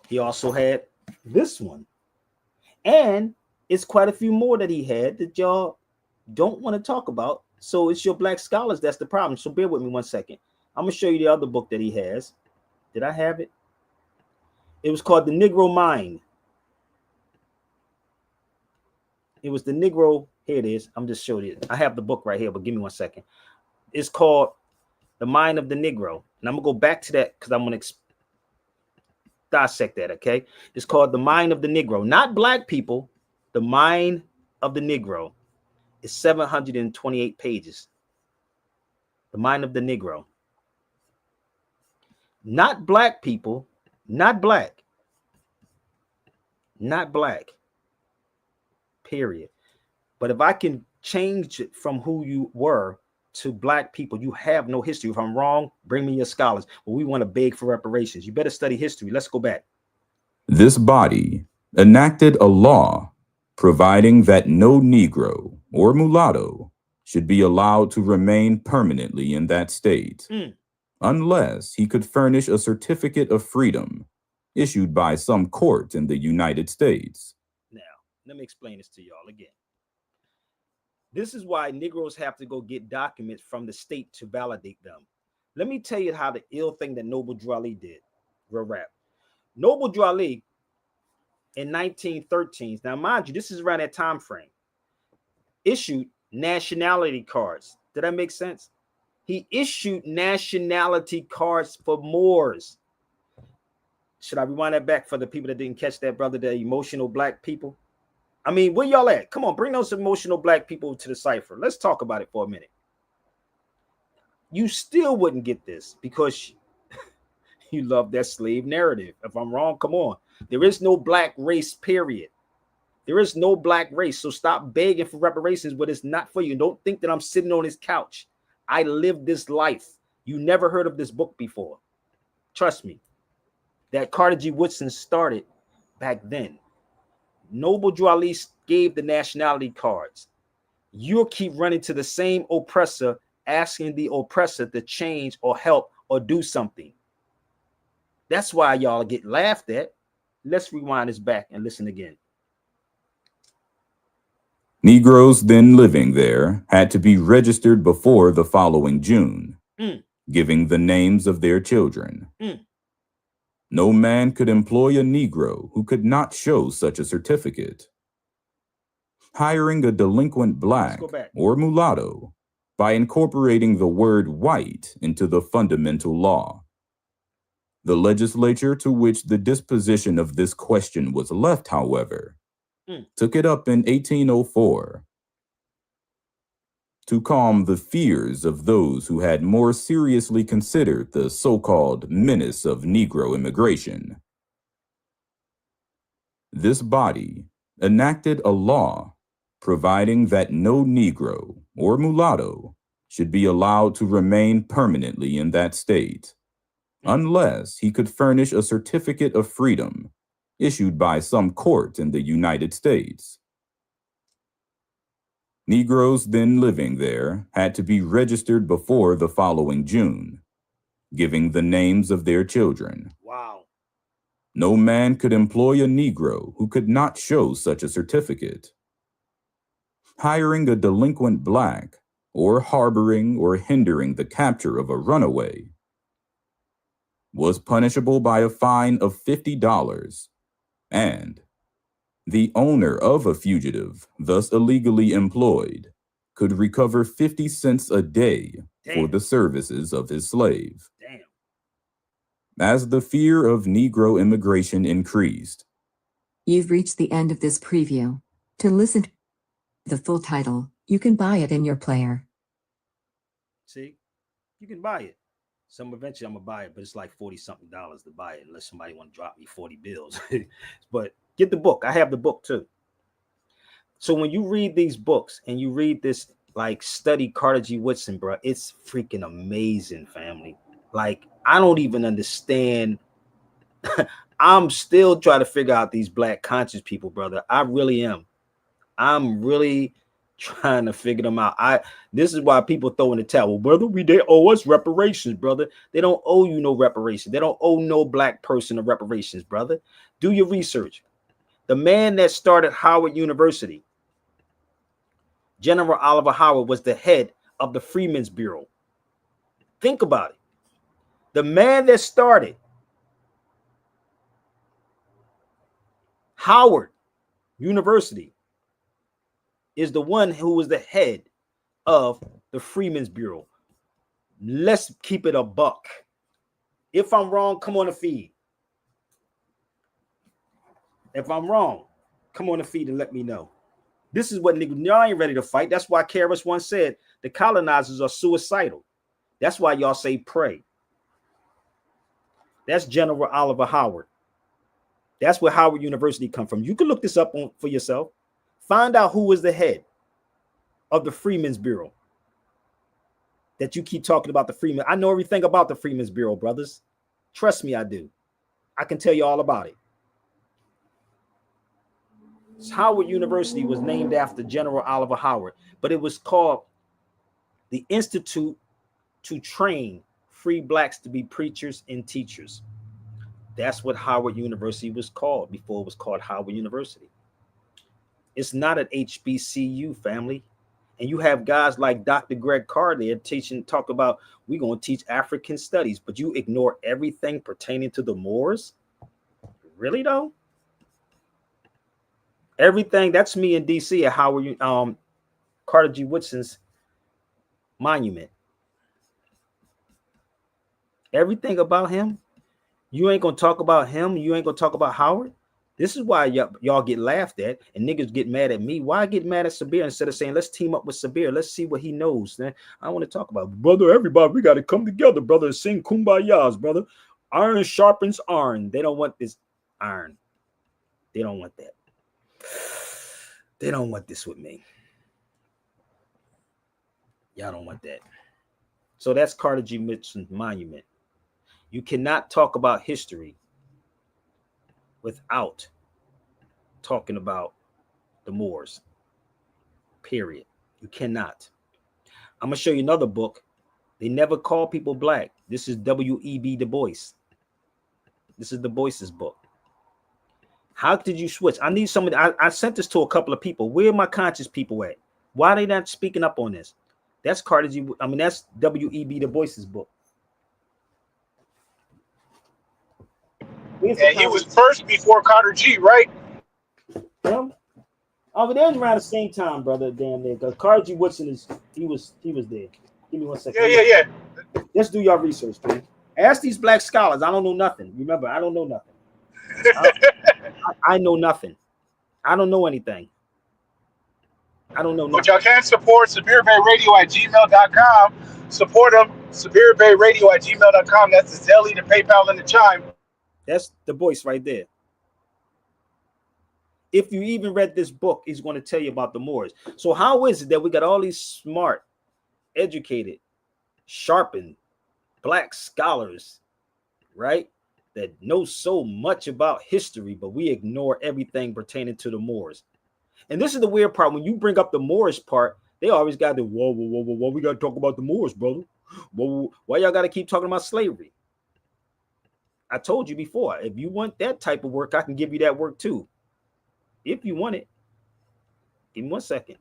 He also had this one. And it's quite a few more that he had that y'all don't want to talk about. So it's your black scholars that's the problem. So bear with me 1 second. I'm gonna show you the other book that he has. Did I have it? It was called The Negro Mind. It was The Negro. Here it is. I'm just showing it. I have the book right here, but give me 1 second. It's called The Mind of the Negro. And I'm gonna go back to that because I'm gonna dissect that. Okay. It's called The Mind of the Negro, not black people. The Mind of the Negro. It's 728 pages. The Mind of the Negro. Not black people, not black, not black, period. But if I can change it from who you were to black people, you have no history. If I'm wrong, bring me your scholars. Well, we want to beg for reparations. You better study history. Let's go back. This body enacted a law providing that no Negro or mulatto should be allowed to remain permanently in that state, unless he could furnish a certificate of freedom issued by some court in the United States. Now, let me explain this to y'all again. This is why Negroes have to go get documents from the state to validate them. Let me tell you how the ill thing that Noble Drew Ali did. Real rap. Noble Drew Ali in 1913, now mind you, this is around that time frame, issued nationality cards. Did that make sense? He issued nationality cards for Moors. Should I rewind that back for the people that didn't catch that, brother, the emotional black people? I mean, where y'all at? Come on, bring those emotional black people to the cipher. Let's talk about it for a minute. You still wouldn't get this because you love that slave narrative. If I'm wrong, come on. There is no black race, period. There is no black race. So stop begging for reparations, but it's not for you. Don't think that I'm sitting on this couch. I lived this life. You never heard of this book before. Trust me. That Carter G. Woodson started back then. Noble Drew Ali gave the nationality cards. You'll keep running to the same oppressor, asking the oppressor to change or help or do something. That's why y'all get laughed at. Let's rewind this back and listen again. Negroes then living there had to be registered before the following June, giving the names of their children. No man could employ a Negro who could not show such a certificate. Hiring a delinquent black or mulatto by incorporating the word white into the fundamental law. The legislature to which the disposition of this question was left, however, took it up in 1804 to calm the fears of those who had more seriously considered the so-called menace of Negro immigration. This body enacted a law providing that no Negro or mulatto should be allowed to remain permanently in that state, unless he could furnish a certificate of freedom issued by some court in the United States. Negroes then living there had to be registered before the following June, giving the names of their children. Wow. No man could employ a Negro who could not show such a certificate. Hiring a delinquent black or harboring or hindering the capture of a runaway was punishable by a fine of $50, and the owner of a fugitive, thus illegally employed, could recover 50 cents a day for the services of his slave. As the fear of Negro immigration increased. You've reached the end of this preview. To listen to the full title, you can buy it in your player. See, you can buy it. Some eventually I'm gonna buy it, but it's like $40-something to buy it unless somebody want to drop me 40 bills. But get the book. I have the book too. So when you read these books and you read this, like, study Carter G. Woodson, bro, it's freaking amazing, family. Like, I don't even understand. I'm still trying to figure out these black conscious people, brother. I really am. I'm really trying to figure them out. This is why people throw in the towel, brother. They owe us reparations, brother. They don't owe you no reparations. They don't owe no black person a reparations, brother. Do your research. The man that started Howard University, General Oliver Howard, was the head of the Freedmen's Bureau. Think about it. The man that started Howard University is the one who was the head of the Freedmen's Bureau. Let's keep it a buck. If I'm wrong, come on the feed. If I'm wrong, come on the feed and let me know. This is what niggas, y'all ain't ready to fight. That's why Karras once said the colonizers are suicidal. That's why y'all say pray. That's General Oliver Howard. That's where Howard University come from. You can look this up for yourself. Find out who was the head of the Freedmen's Bureau. That you keep talking about the Freemen. I know everything about the Freedmen's Bureau, brothers. Trust me, I do. I can tell you all about it. Howard University was named after General Oliver Howard, but it was called the Institute to Train Free Blacks to be Preachers and Teachers. That's what Howard University was called before it was called Howard University. It's not an HBCU, family. And you have guys like Dr. Greg Carr there talk about we're going to teach African studies, but you ignore everything pertaining to the Moors? Really, though? Everything, that's me in DC at Howard, Carter G. Woodson's monument. Everything about him, you ain't gonna talk about him. You ain't gonna talk about Howard. This is why y'all get laughed at and niggas get mad at me. Why get mad at Sabir instead of saying let's team up with Sabir? Let's see what he knows. Man, I want to talk about brother. Everybody, we got to come together, brother, and sing kumbayas, brother. Iron sharpens iron. They don't want this iron. They don't want that. They don't want this with me. Y'all don't want that. So that's Carter G. Woodson's monument. You cannot talk about history without talking about the Moors. Period. You cannot. I'm going to show you another book. They never call people black. This is W.E.B. Du Bois. This is Du Bois's book. How did you switch? I need somebody. I sent this to a couple of people. Where are my conscious people at? Why are they not speaking up on this? That's Carter G. That's W.E.B. Du Bois's book. And he was first before Carter G, right? Him? Oh, but they was around the same time, brother. Damn near. Because Carter G. Woodson he was there. Give me 1 second. Yeah. Let's do your research, please. Ask these black scholars. I don't know nothing. Remember, I don't know nothing. I know nothing. I don't know anything. I don't know nothing. But y'all can support SabirBayRadio@gmail.com. Support them. SabirBayRadio@gmail.com. That's the Zelly, the PayPal, and the Chime. That's the voice right there. If you even read this book, he's going to tell you about the Moors. So how is it that we got all these smart, educated, sharpened black scholars, right, that know so much about history, but we ignore everything pertaining to the Moors? And this is the weird part. When you bring up the Moorish part, they always got the whoa, we got to talk about the Moors, brother. Whoa, why y'all got to keep talking about slavery? I told you before, if you want that type of work, I can give you that work too. If you want it. Give me 1 second.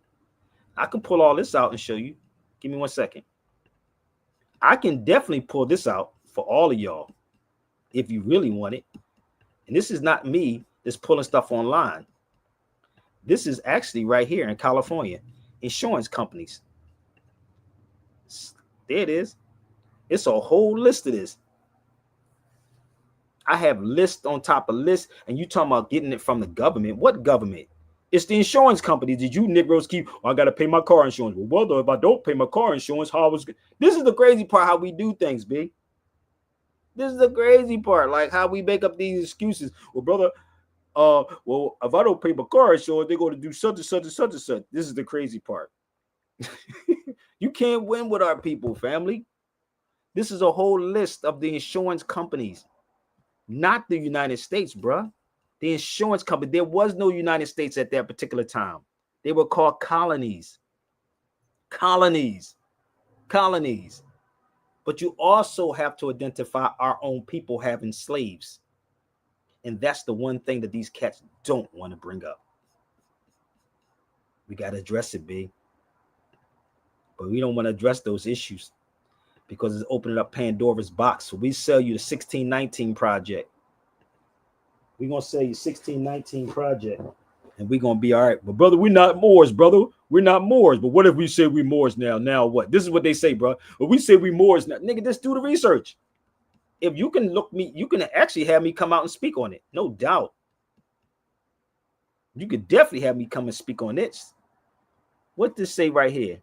I can pull all this out and show you. Give me 1 second. I can definitely pull this out for all of y'all if you really want it. And this is not me just pulling stuff online. This is actually right here in California. Insurance companies. There it is. It's a whole list of this. I have list on top of list, and you talking about getting it from the government. What government? It's the insurance company. Did you Negroes keep, I got to pay my car insurance? Well, brother, if I don't pay my car insurance, how was this is the crazy part, how we do things, B. This is the crazy part, like how we make up these excuses. Well, brother, well, if I don't pay my car insurance, they're going to do such and such and such and such. This is the crazy part. You can't win with our people, family. This is a whole list of the insurance companies. Not the United States, bruh. The insurance company. There was no United States at that particular time. They were called colonies. Colonies. Colonies. But you also have to identify our own people having slaves. And that's the one thing that these cats don't want to bring up. We got to address it, B. But we don't want to address those issues because it's opening up Pandora's box. So we sell you the 1619 project. We're going to sell you 1619 project. And we're going to be all right. But, brother, we're not Moors, brother. We're not Moors. But what if we say we Moors now? Now what? This is what they say, bro. But we say we Moors now. Nigga, just do the research. If you can look me, you can actually have me come out and speak on it. No doubt. You could definitely have me come and speak on this. What does it say right here?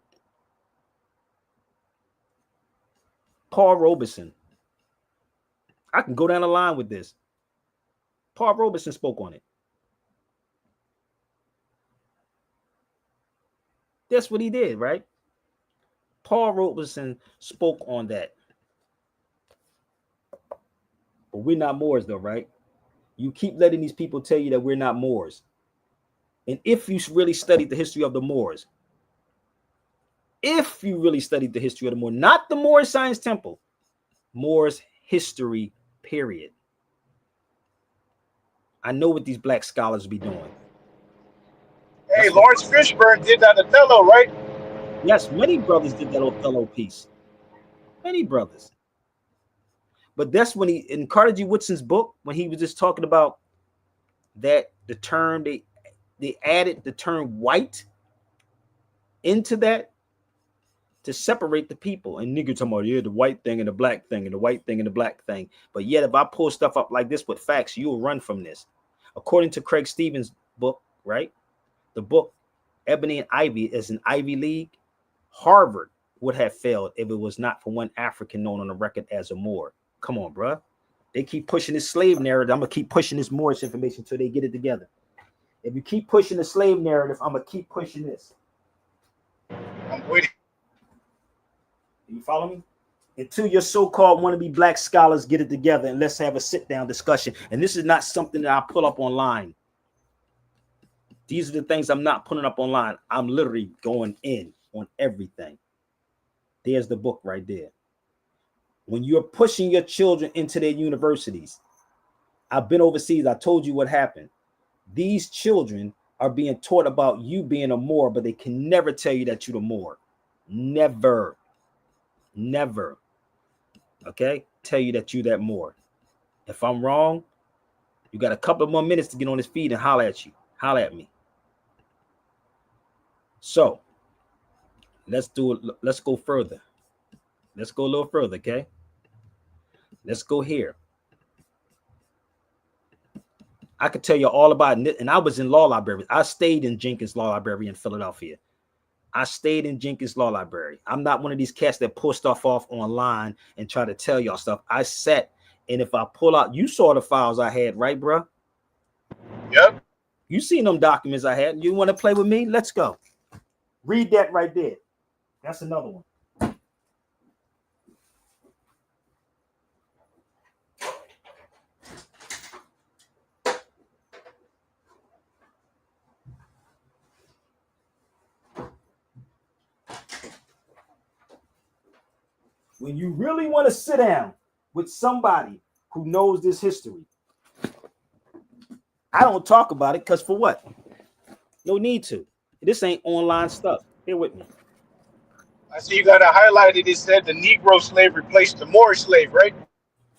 Paul Robeson. I can go down the line with this. Paul Robeson spoke on it. That's what he did, right? Paul Robeson spoke on that. But we're not Moors, though, right? You keep letting these people tell you that we're not Moors. And if you really studied the history of the Moors, not the Moorish Science Temple, Moors history, period. I know what these black scholars be doing. Hey, Lawrence Fishburne did that Othello, right? Yes, many brothers did that Othello piece. Many brothers. But that's when in Carter G. Woodson's book, when he was just talking about that the term, they added the term white into that to separate the people. And niggas talking about, yeah, the white thing and the black thing and the white thing and the black thing. But yet, if I pull stuff up like this with facts, you'll run from this. According to Craig Stevens' book, right? The book, Ebony and Ivy, is an Ivy League. Harvard would have failed if it was not for one African known on the record as a Moor. Come on, bro. They keep pushing this slave narrative. I'm going to keep pushing this Moorish information until they get it together. If you keep pushing the slave narrative, I'm going to keep pushing this. I'm waiting. You follow me? Until your so-called wannabe black scholars get it together and let's have a sit-down discussion. And this is not something that I pull up online. These are the things I'm not putting up online. I'm literally going in on everything. There's the book right there. When you're pushing your children into their universities, I've been overseas. I told you what happened. These children are being taught about you being a Moor, but they can never tell you that you're the Moor. Never. Never. Okay? Tell you that you're that Moor. If I'm wrong, you got a couple of more minutes to get on his feet and holler at you. Holler at me. So, let's do it. Let's go further. Let's go a little further, okay? Let's go here. I could tell you all about it, and I was in law library. I stayed in Jenkins Law Library in Philadelphia. I stayed in Jenkins Law Library. I'm not one of these cats that pull stuff off online and try to tell y'all stuff. I sat, and if I pull out, you saw the files I had, right, bro? Yep. You seen them documents I had. You want to play with me? Let's go. Read that right there. That's another one. When you really want to sit down with somebody who knows this history, I don't talk about it because for what? No need to. This ain't online stuff. Here with me. I see you got it highlighted. It said the Negro slave replaced the Moorish slave, right?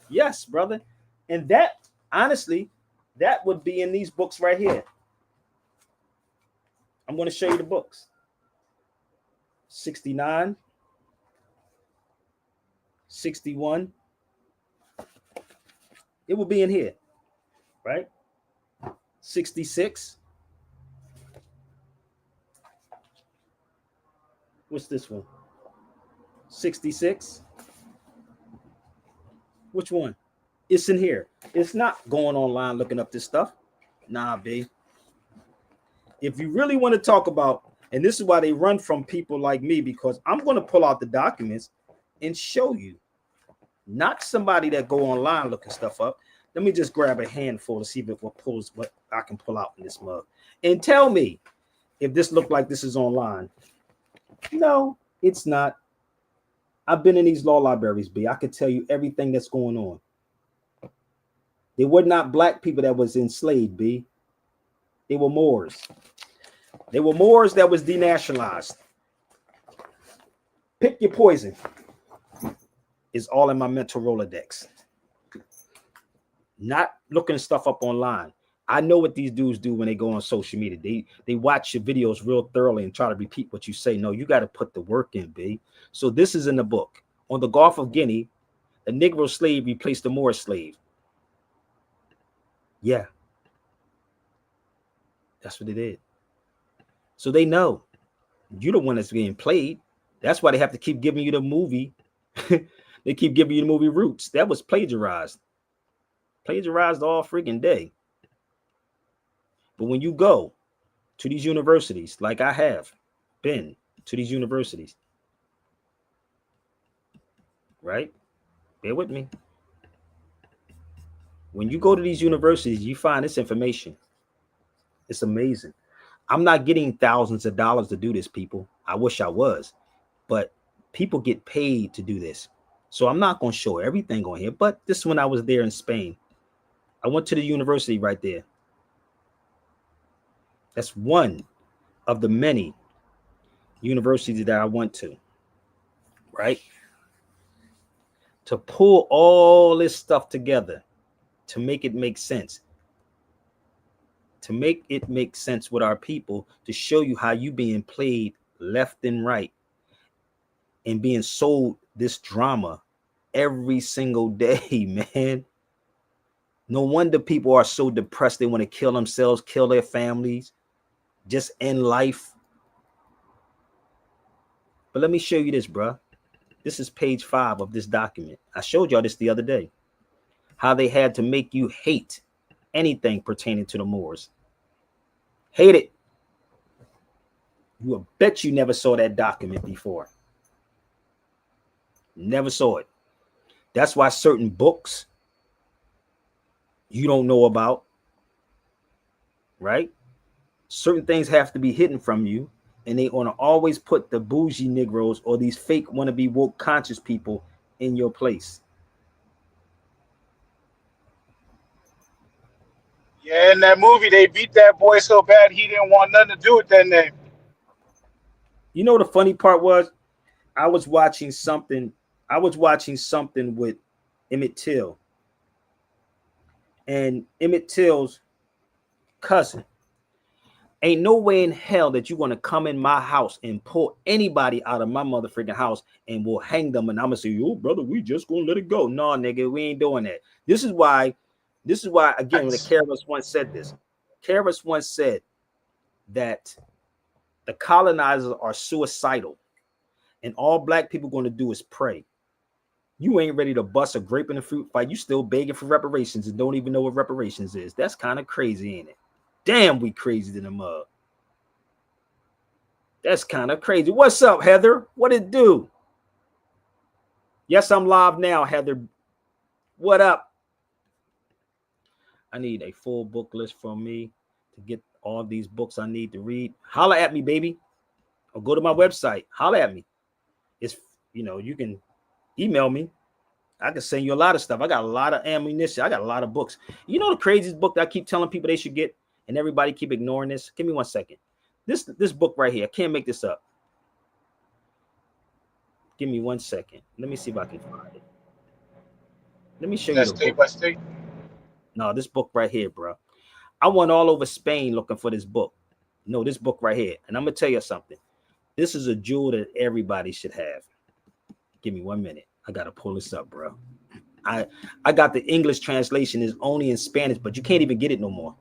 Yes, brother. And that, honestly, that would be in these books right here. I'm going to show you the books. 69, 61. It will be in here, right? 66. What's this one? 66. Which one? It's in here. It's not going online looking up this stuff. Nah, B. If you really want to talk about, and this is why they run from people like me, because I'm going to pull out the documents and show you. Not somebody that go online looking stuff up. Let me just grab a handful to see if it pulls what I can pull out in this mug. And tell me if this look like this is online. No, it's not. I've been in these law libraries, B. I could tell you everything that's going on. They were not black people that was enslaved, B. They were Moors. They were Moors that was denationalized. Pick your poison is all in my mental Rolodex. Not looking stuff up online. I know what these dudes do when they go on social media. They watch your videos real thoroughly and try to repeat what you say. No, you got to put the work in, B. So this is in the book. On the Gulf of Guinea, the Negro slave replaced the Moor slave. Yeah, that's what it is. So they know you're the one that's being played. That's why they have to keep giving you the movie. They keep giving you the movie Roots. That was plagiarized all freaking day. But when you go to these universities, like I have been to these universities, right? Bear with me. When you go to these universities, you find this information. It's amazing. I'm not getting thousands of dollars to do this, people. I wish I was, but people get paid to do this. So I'm not going to show everything on here, but this is when I was there in Spain. I went to the university right there. That's one of the many universities that I went to, right? To pull all this stuff together, to make it make sense. To make it make sense with our people, to show you how you being played left and right and being sold this drama every single day, man. No wonder people are so depressed. They want to kill themselves, kill their families, just end life. But let me show you this, bro. This is page 5 of this document. I showed y'all this the other day. How they had to make you hate anything pertaining to the Moors. Hate it. You will bet you never saw that document before. Never saw it. That's why certain books you don't know about, right? Certain things have to be hidden from you, and they want to always put the bougie Negroes or these fake wannabe woke conscious people in your place. Yeah, in that movie, they beat that boy so bad he didn't want nothing to do with that name. You know the funny part was, I was watching something with Emmett Till, and Emmett Till's cousin. Ain't no way in hell that you're gonna come in my house and pull anybody out of my motherfucking house and we'll hang them. And I'm gonna say, yo, brother, we just gonna let it go. No, nigga, we ain't doing that. This is why, again, when the Karis once said this, Karis once said that the colonizers are suicidal and all black people going to do is pray. You ain't ready to bust a grape in a fruit fight. You still begging for reparations and don't even know what reparations is. That's kind of crazy, ain't it? Damn, we crazy in the mug. That's kind of crazy. What's up, Heather? What it do? Yes, I'm live now, Heather. What up? I need a full book list from me to get all these books I need to read. Holla at me, baby. Or go to my website. Holla at me. It's, you can email me. I can send you a lot of stuff. I got a lot of ammunition. I got a lot of books. You know the craziest book that I keep telling people they should get, and everybody keep ignoring this? Give me 1 second. This book right here. I can't make this up. Give me 1 second. Let me see if I can find it. Let me show you the State book. by state. No, this book right here, bro. I went all over Spain looking for this book. No, this book right here. And I'm going to tell you something. This is a jewel that everybody should have. Give me 1 minute. I got to pull this up, bro. I got the English translation. Is only in Spanish, but you can't even get it no more.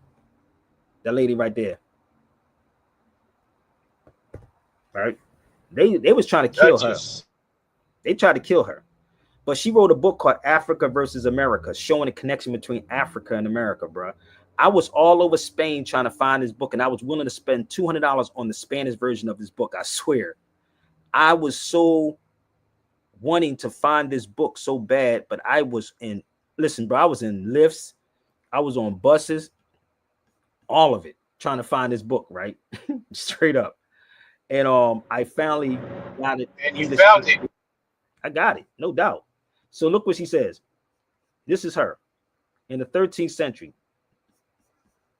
That lady right there. Right? They was trying to kill her. They tried to kill her. But she wrote a book called Africa versus America, showing the connection between Africa and America, bro. I was all over Spain trying to find this book, and I was willing to spend $200 on the Spanish version of this book. I swear. I was so wanting to find this book so bad, but I was in lifts, I was on buses, all of it, trying to find this book, right? Straight up. And I finally got it. And you found it. I got it, no doubt. So look what she says. This is her. In the 13th century,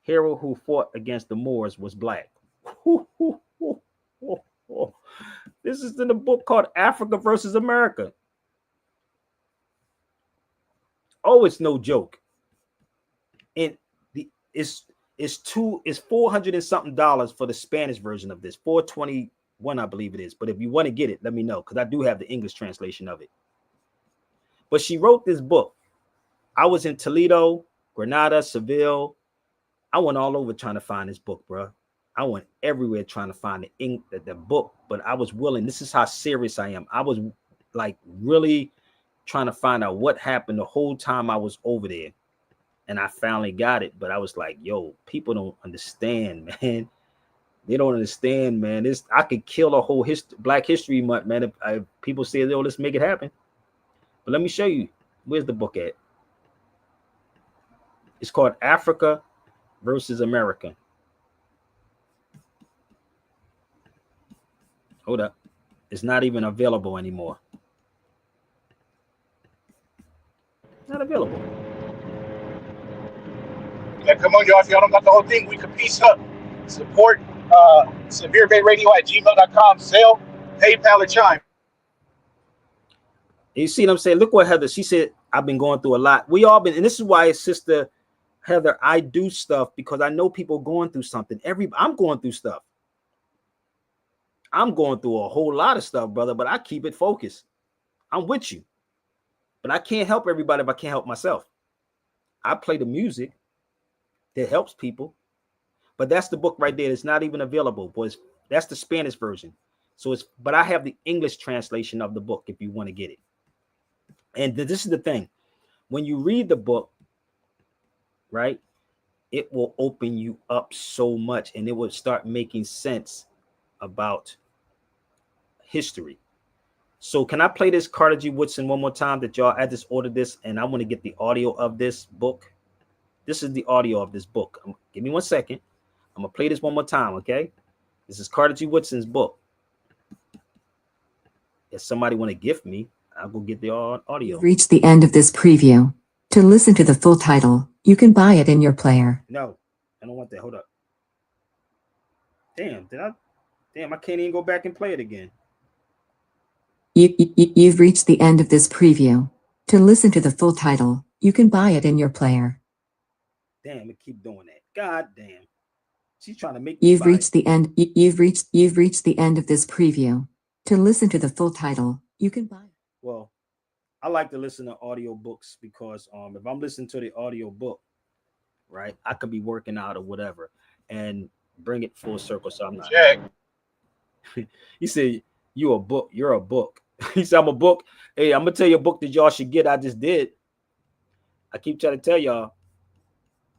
hero who fought against the Moors was black. This is in a book called Africa versus America. Oh, it's no joke. And it's 400 and something dollars for the Spanish version of this. 421, I believe it is. But if you want to get it, let me know, because I do have the English translation of it. But she wrote this book. I was in Toledo, Granada, Seville. I went all over trying to find this book, bro. I went everywhere trying to find the book, but I was willing. This is how serious I am. I was like really trying to find out what happened the whole time I was over there. And I finally got it, but I was like, yo, people don't understand, man. They don't understand, man. I could kill a whole Black History Month, man, if people say, yo, let's make it happen. But let me show you. Where's the book at? It's called Africa versus America. Hold up. It's not even available anymore. Not available. Yeah, come on, y'all. If y'all don't got the whole thing, we can piece up. Support SevereBayRadio@gmail.com. Zelle, PayPal, and Chime. You see what I'm saying? Look what Heather, she said, I've been going through a lot. We all been, and this is why, Sister Heather, I do stuff because I know people going through something. I'm going through stuff. I'm going through a whole lot of stuff, brother, but I keep it focused. I'm with you. But I can't help everybody if I can't help myself. I play the music that helps people. But that's the book right there. It's not even available, boys. That's the Spanish version. But I have the English translation of the book if you want to get it. And this is the thing. When you read the book, right, it will open you up so much, and it will start making sense about history. So can I play this Carter G. Woodson one more time that y'all, I just ordered this, and I want to get the audio of this book. This is the audio of this book. Give me 1 second. I'm going to play this one more time, okay? This is Carter G. Woodson's book. If somebody want to gift me, I'll go get the audio. You've reached the end of this preview. To listen to the full title, you can buy it in your player. No, I don't want that. Hold up. Damn, I can't even go back and play it again. You've reached the end of this preview. To listen to the full title, you can buy it in your player. Damn, it keep doing that. God damn. She's trying to make me You've buy reached it. the end. You've reached the end of this preview. To listen to the full title, you can buy it. Well, I like to listen to audio books because if I'm listening to the audio book, right, I could be working out or whatever and bring it full circle. So I'm not. Check. He said, you're a book. He said, I'm a book. Hey, I'm gonna tell you a book that y'all should get. I just did. I keep trying to tell y'all.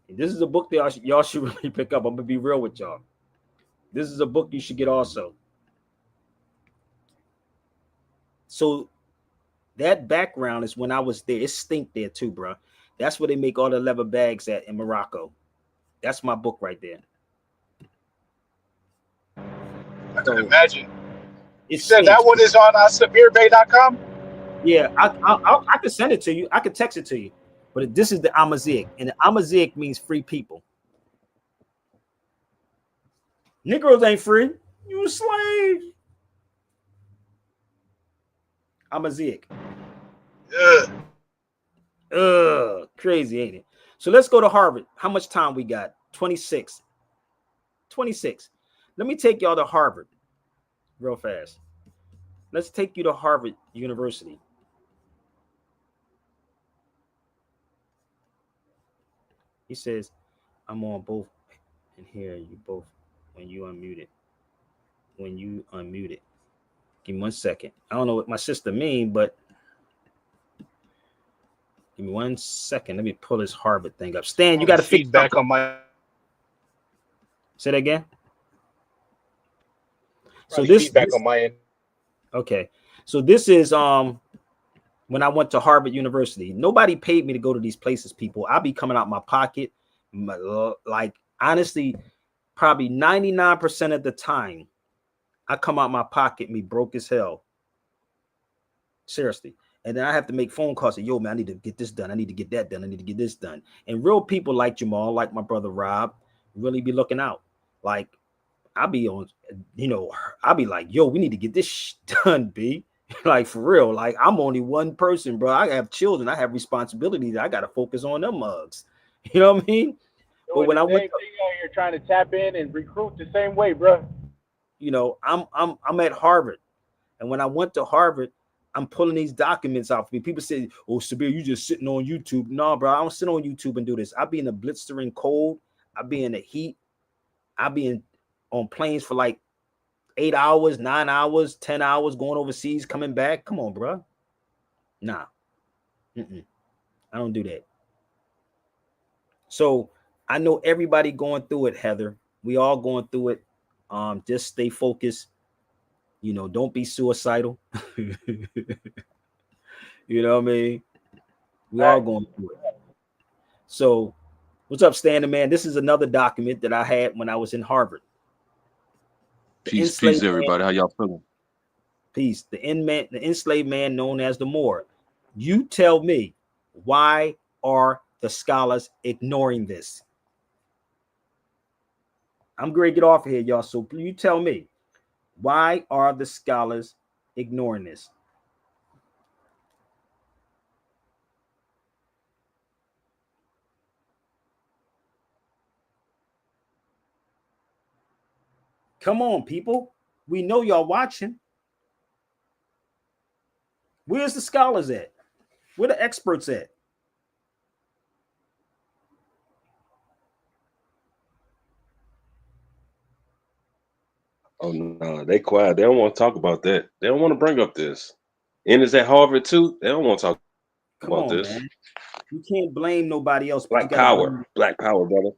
This is a book that y'all should really pick up. I'm gonna be real with y'all. This is a book you should get also. So that background is when I was there. It stink there too, bro. That's where they make all the leather bags at in Morocco. That's my book right there. I can imagine. You said stinks. that one is on SevereBay.com? Yeah, I can send it to you. I can text it to you. But this is the Amazigh, and the Amazigh means free people. Negroes ain't free. You a slave. Amazigh. Crazy, ain't it? So let's go to Harvard. How much time we got? 26. 26. Let me take y'all to Harvard real fast. Let's take you to Harvard University. He says, I'm on both and hear you both when you unmute it. When you unmute it. Give me 1 second. I don't know what my sister mean, but give me 1 second. Let me pull this Harvard thing up. Stan, you got to feedback on my. Say that again. So this feedback on my end. Okay. So this is when I went to Harvard University. Nobody paid me to go to these places, people. I'll be coming out my pocket. Like honestly, probably 99% of the time, I come out my pocket, me broke as hell. Seriously. And then I have to make phone calls. Say, yo, man, I need to get this done. I need to get that done. I need to get this done. And real people like Jamal, like my brother Rob, really be looking out. Like, I'll be on, I'll be like, yo, we need to get this done, B. Like, for real. Like, I'm only one person, bro. I have children. I have responsibilities. I got to focus on them mugs. You know what I mean? But when I went out here trying to tap in and recruit the same way, bro. I'm at Harvard. And when I went to Harvard, I'm pulling these documents out for me. People say, oh, Sabir, you just sitting on YouTube. No, bro, I don't sit on YouTube and do this. I'll be in the blistering cold. I'll be in the heat. I'll be on planes for like 8 hours, 9 hours, 10 hours, going overseas, coming back. Come on, bro. Nah. I don't do that. So I know everybody going through it, Heather. We all going through it. Just stay focused. Don't be suicidal. You know what I mean? We all going through it. So what's up, Standing Man? This is another document that I had when I was in Harvard. Peace, everybody. How y'all feeling? Peace. The enslaved man known as the Moor. You tell me, why are the scholars ignoring this? I'm going to get off of here, y'all. So you tell me, why are the scholars ignoring this? Come on, people. We know y'all watching. Where's the scholars at? Where the experts at? Oh no, they quiet. They don't want to talk about that. They don't want to bring up this. And it's at Harvard too. They don't want to talk about this. Man. You can't blame nobody else. Black power, Black power, brother.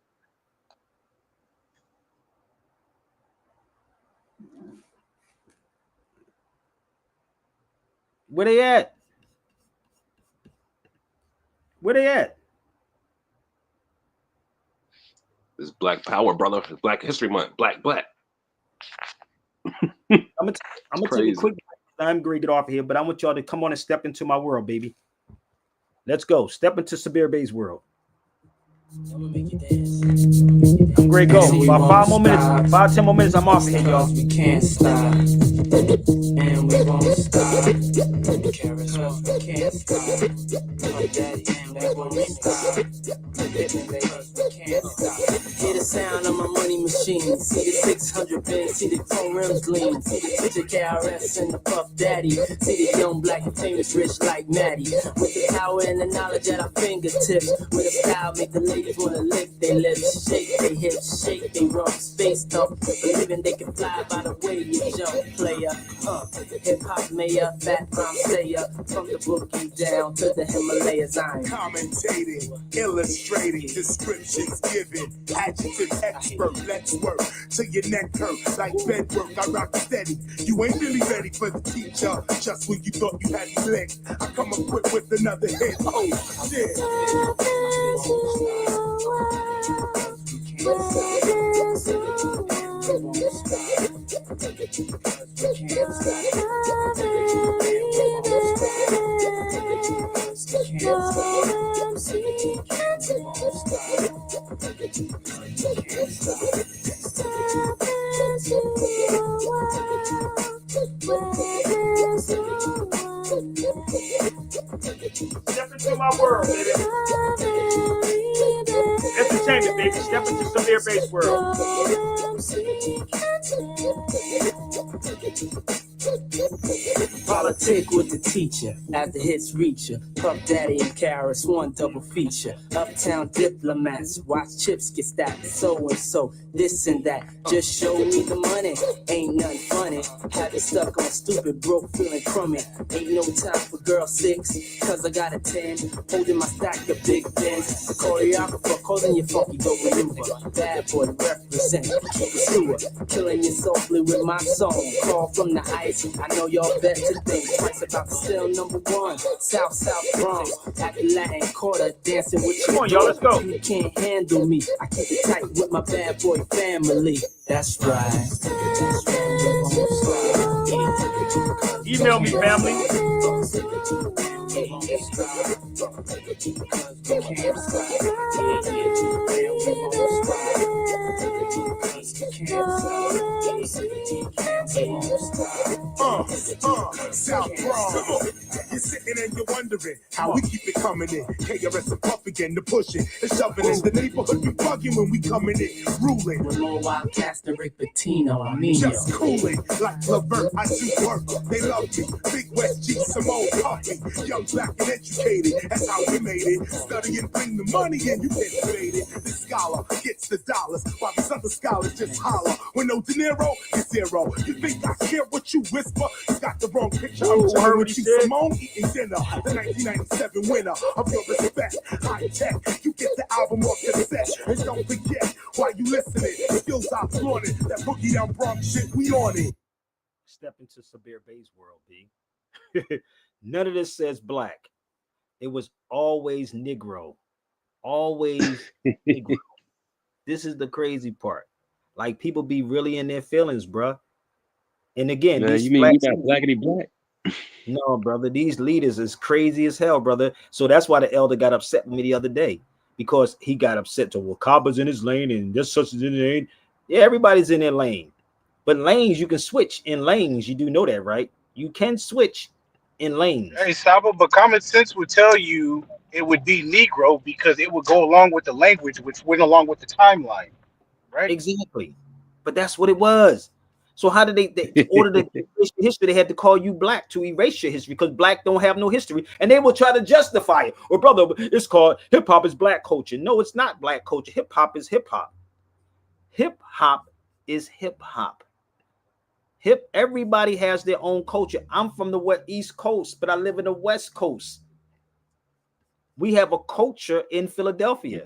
Where they at? Where they at? It's Black power, brother. It's Black History Month. Black. I'm gonna take a quick. I'm going to get off of here, but I want y'all to come on and step into my world, baby. Let's go. Step into Sabir Bey's world. I'm great. Go. About 5 more minutes. 5-10 more minutes. I'm off here, y'all. We can't stop, and we won't stop. We can't stop. My daddy and we won't stop. We can't stop. Hear the sound of my money machine. See the 600 bins. See the chrome rims gleam. See the KRS and the Puff Daddy. See the young black and famous rich like Maddie. With the power and the knowledge at our fingertips. With a style make the ladies wanna lick their lips, shake their hips, shake their rumps, face dump, believing they can fly by the way you jump, player. Hip hop mayor, fat rhyme sayer, from the boogie down to the Himalayas. I'm commentating, illustrating, descriptions given, adjective expert. Let's work till your neck hurt like bed work. I rock steady. You ain't really ready for the teacher. Just when you thought you had flicked, I come equipped with another hit. Oh shit. Step into my world, baby. Entertainment, baby. Step into Sabir Bey's world. Politic with the teacher, as the hits reach ya. Puff Daddy and Karis, one double feature. Uptown diplomats, watch chips get stacked. So and so, this and that. Just show me the money, ain't nothing funny. Have it stuck on stupid, broke, feeling crummy. Ain't no time for girl 6, cause I got a 10. Holding my stack of big pins. The choreographer calling you funky dope maneuver. Bad boy represent, keep it sewer. Killing you softly with my song. Call from the ice, I know y'all bet to think twice about still #1. South Bronx, acting Latin quarter, dancing with you. Come on, y'all, let's go. You can't handle me. I keep it tight with my bad boy family. That's right. Email me, family. we won't stop. Cause we can't stop. Yeah, and we won't stop. Cause we can't stop. We won't stop. South Bronx. You're sitting and you're wondering how we keep it coming in. KRS and Puff again to push it and shoving in the neighborhood. We bugging when we coming in, ruling. With more Wildcats than Rick Pitino, Nino. Just cooling like Levert. I do work. They love me. Big West G, Simone, Puffy. Young, black, and educated. That's how we made it. Study and bring the money in. You can't debate it. This scholar gets the dollars while these other scholars just holler. When no De Niro, it's zero. You think I care what you whisper? You got the wrong picture. I'm chilling with you, Simone, eating dinner. The 1997 winner of your respect. High tech, you get the album off the set. And don't forget, while you listening, the skills I flaunted. That boogie down Bronx shit, we on it. Step into Sabir Bey's world, B. None of this says black. It was always Negro. Always Negro. This is the crazy part. Like, people be really in their feelings, bruh. And again, Man, these you mean black, we got blackity black? no, brother, these leaders is crazy as hell, brother. So that's why the elder got upset with me the other day, because he got upset to, well, Kaba's in his lane and this such is in his lane. Yeah, everybody's in their lane. But lanes, you can switch in lanes. You do know that, right? You can switch in lanes. Hey, Saba, but common sense would tell you it would be Negro because it would go along with the language, which went along with the timeline, right? Exactly. But that's what it was. So how did they in order to erase your history, they had to call you black to erase your history, because black don't have no history, and they will try to justify it. Or, brother, it's called hip hop is black culture. No, it's not black culture. Hip hop is hip hop. Hip hop is hip hop. Everybody has their own culture. I'm from the East Coast, but I live in the West Coast. We have a culture in Philadelphia.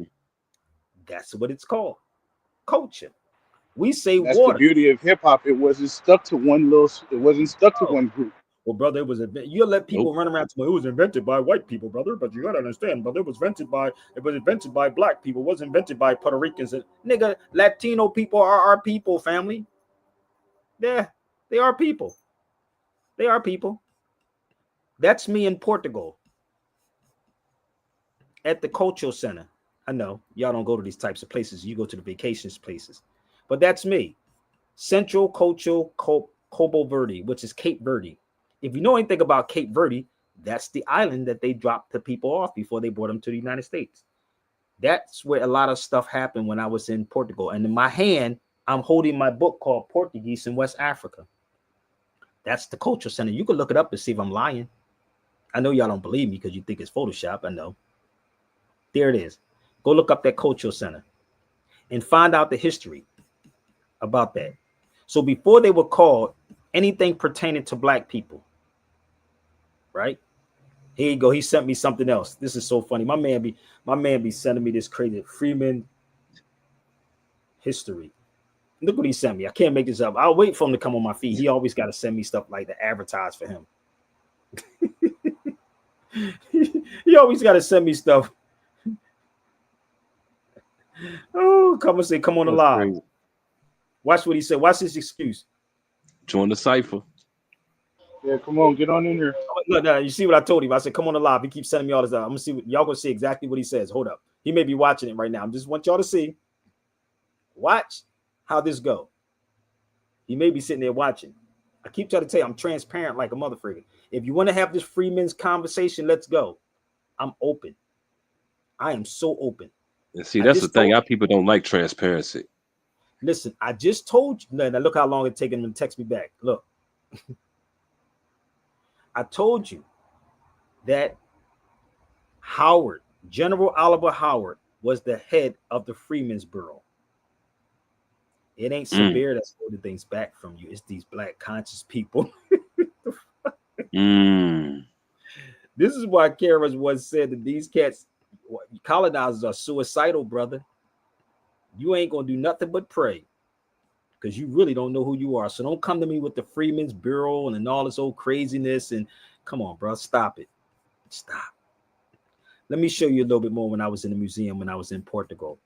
That's what it's called. Culture. We say That's water. the beauty of hip hop. It wasn't stuck to one it wasn't stuck to one group. Well, brother, it was you let people run around to me. It was invented by white people, brother. But you gotta understand, brother, it was invented by black people. It wasn't invented by Puerto Ricans. Nigga, Latino people are our people, family. Yeah, they are people. They are people. That's me in Portugal at the Cultural Center. I know y'all don't go to these types of places. You go to the vacations places, but that's me. Central Cultural Cabo Verde, which is Cape Verde. If you know anything about Cape Verde, that's the island that they dropped the people off before they brought them to the United States. That's where a lot of stuff happened when I was in Portugal. And in my hand, I'm holding my book called Portuguese in West Africa. That's the Cultural Center. You can look it up and see if I'm lying. I know y'all don't believe me because you think it's Photoshop. I know. There it is. Go look up that Cultural Center and find out the history about that. So before they were called anything pertaining to black people, right? Here you go. He sent me something else. This is so funny. My man be sending me this crazy Freeman history. Look what he sent me. I can't make this up. I'll wait for him to come on my feed. He always got to send me stuff like to advertise for him. He always got to send me stuff. Oh, come and say, come on the live. Crazy. Watch what he said. Watch his excuse. Join the cipher. Yeah, come on, get on in here. Look, no, you see what I told him? I said, come on the live. He keeps sending me all this stuff. I'm gonna see what y'all gonna see exactly what he says. Hold up. He may be watching it right now. I just want y'all to see. Watch how this go. He may be sitting there watching. I keep trying to tell you, I'm transparent like a motherfucker. If you want to have this Freeman's conversation, let's go. I'm open. I am so open. And see, that's the thing. Our people don't like transparency. Listen, I just told you. Now look how long it taken him to text me back. Look. I told you that Howard, General Oliver Howard, was the head of the Freeman's Bureau. It ain't Sabir that's holding things back from you. It's these black conscious people. This is why Kara's once said that these cats, colonizers, are suicidal, brother. You ain't gonna do nothing but pray, because you really don't know who you are. So don't come to me with the Freeman's Bureau and all this old craziness. And come on, bro, stop it. Stop. Let me show you a little bit more when I was in the museum when I was in Portugal.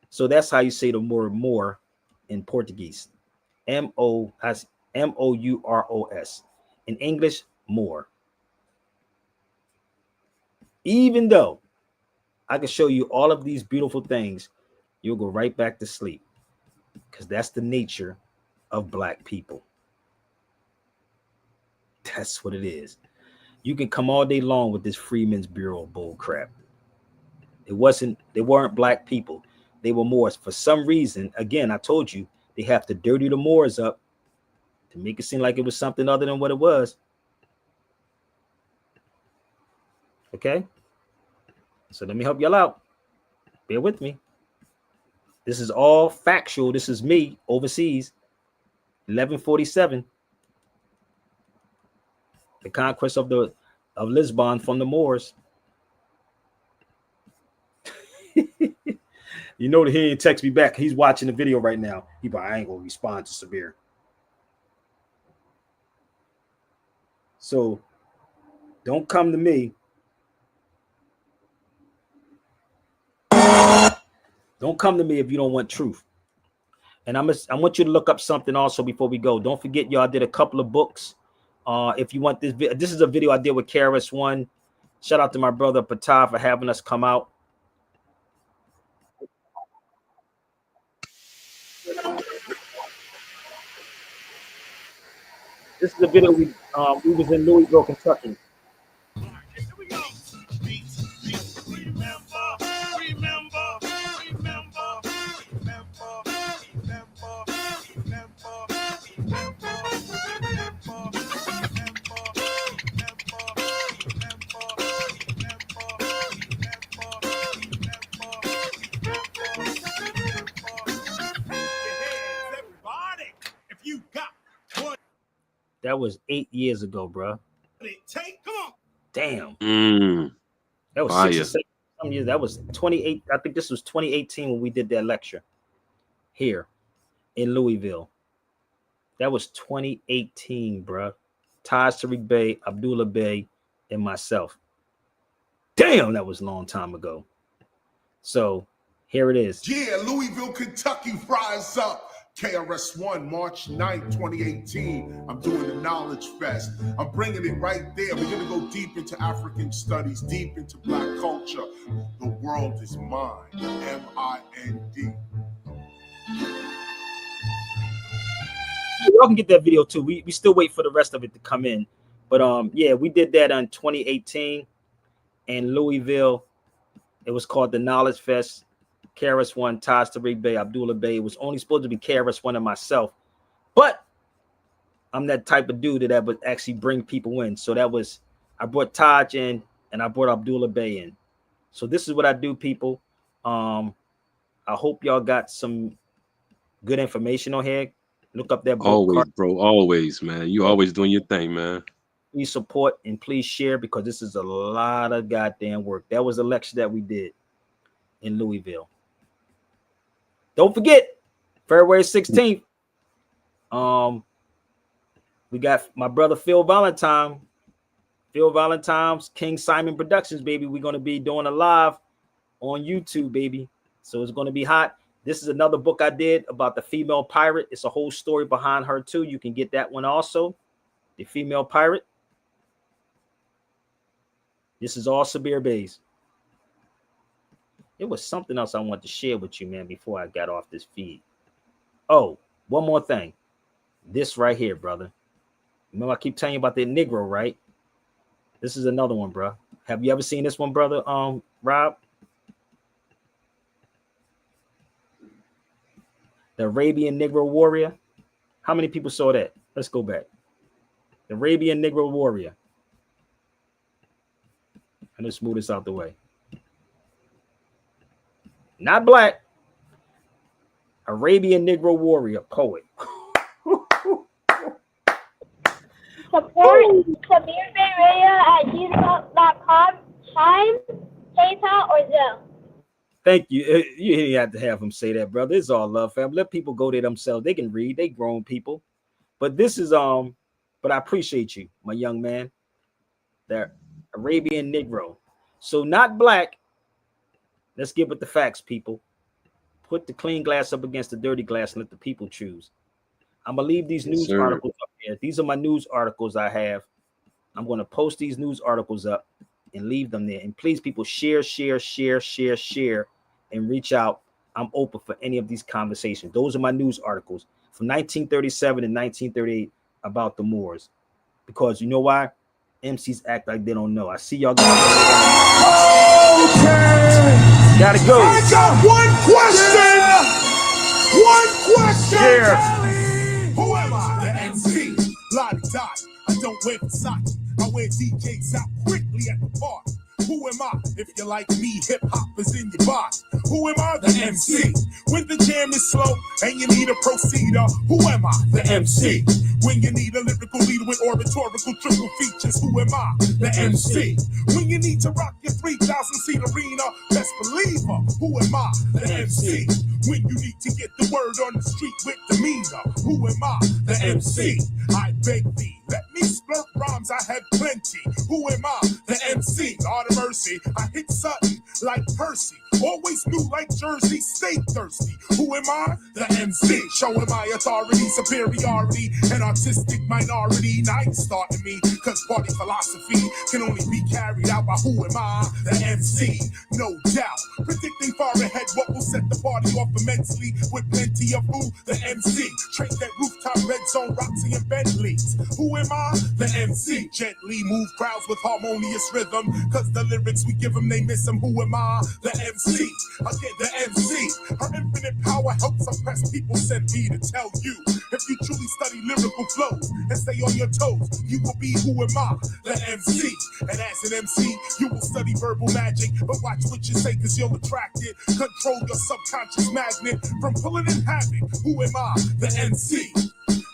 So that's how you say the word more in Portuguese. M-O-U-R-O-S. In English, more. Even though I can show you all of these beautiful things, you'll go right back to sleep because that's the nature of black people. That's what it is. You can come all day long with this Freeman's Bureau bull crap. They weren't black people. They were Moors. For some reason, again, I told you, they have to dirty the Moors up to make it seem like it was something other than what it was. Okay? So let me help y'all out. Bear with me. This is all factual. This is me overseas. 1147. The conquest of Lisbon from the Moors. You know that he didn't text me back. He's watching the video right now. I ain't gonna respond to Sabir. So don't come to me. Don't come to me if you don't want truth. And I want you to look up something also before we go. Don't forget, y'all did a couple of books. If you want this is a video I did with KRS-One. Shout out to my brother Patah for having us come out. This is a video we was in Louisville, Kentucky. That was 8 years ago, bro. Damn. That was 6 or 7 years. That was 28. I think this was 2018 when we did that lecture here in Louisville. That was 2018, bro. Taj Tariq Bey, Abdullah Bey, and myself. Damn, that was a long time ago. So here it is. Yeah, Louisville, Kentucky, fries up. KRS-One, March 9th, 2018. I'm doing the Knowledge Fest. I'm bringing it right there. We're going to go deep into African studies, deep into black culture. The world is mine. M-I-N-D. Y'all can get that video too. We still wait for the rest of it to come in. But yeah, we did that in 2018 in Louisville. It was called the Knowledge Fest. KRS-One, Taj Tariq Bey, Abdullah Bey. It was only supposed to be KRS-One and myself, but I'm that type of dude that would actually bring people in. So I brought Taj in and I brought Abdullah Bey in. So this is what I do, people. I hope y'all got some good information on here. Look up that book. Always, bro. Always, man. You always doing your thing, man. Please support and please share because this is a lot of goddamn work. That was a lecture that we did in Louisville. Don't forget, February 16th. We got my brother Phil Valentine. Phil Valentine's King Simon Productions, baby. We're going to be doing a live on YouTube, baby. So it's going to be hot. This is another book I did about the female pirate. It's a whole story behind her, too. You can get that one also. The female pirate. This is all Sabir Bey's. It was something else I wanted to share with you, man, before I got off this feed. Oh, one more thing. This right here, brother. Remember I keep telling you about the Negro, right? This is another one, bro. Have you ever seen this one, brother, Rob? The Arabian Negro Warrior. How many people saw that? Let's go back. The Arabian Negro Warrior. And let's move this out the way. Not black. Arabian Negro Warrior poet. Support Sabir Bay Radio at gmail.com, Chime, PayPal, or Zelle. Thank you. You didn't have to have him say that, brother. It's all love, fam. Let people go there themselves. They can read. They grown people. But this is but I appreciate you, my young man. That Arabian Negro. So not black. Let's get with the facts, people. Put the clean glass up against the dirty glass and let the people choose. I'm gonna leave these news articles up here. These are my news articles I have. I'm gonna post these news articles up. and leave them there. And please, people, share, and reach out. I'm open for any of these conversations. Those are my news articles from 1937 and 1938 about the Moors. Because you know why? MCs act like they don't know. I see y'all guys. Okay. Gotta go. I got one question. One question. Yeah. Who am I? The MC. Lottie Dot. I don't wear Versace. I wear DJs out quickly at the bar. Who am I? If you're like me, hip hop is in your body. Who am I? The MC. When the jam is slow and you need a proceeder, who am I? The MC. When you need a lyrical leader with oratorical triple features, who am I? The MC. When you need to rock your 3,000-seat arena, best believer, who am I? The MC. When you need to get the word on the street with demeanor, who am I? The MC. I beg thee, let me splurt rhymes, I have plenty. Who am I? The MC. Lord of mercy, I hit something like Percy. Always new like Jersey, stay thirsty. Who am I? The MC. Showing my authority, superiority, and artistic minority. Now you starting me, cause party philosophy can only be carried out by who am I? The MC. No doubt. Predicting far ahead what will set the party off immensely with plenty of food. The MC. Train that rooftop red zone, Roxy and Bentleys. Who am I? The MC. Gently move crowds with harmonious rhythm, cause the lyrics we give them, they miss them. Who am I? The MC. Again, the MC. Her infinite power helps oppress people. Send me to tell you, if you truly study lyrical flows and stay on your toes, you will be who am I? The MC. And as an MC, you will study verbal magic, but watch what you say, cause you'll attract it. Control your subconscious magnet from pulling in havoc. Who am I? The MC.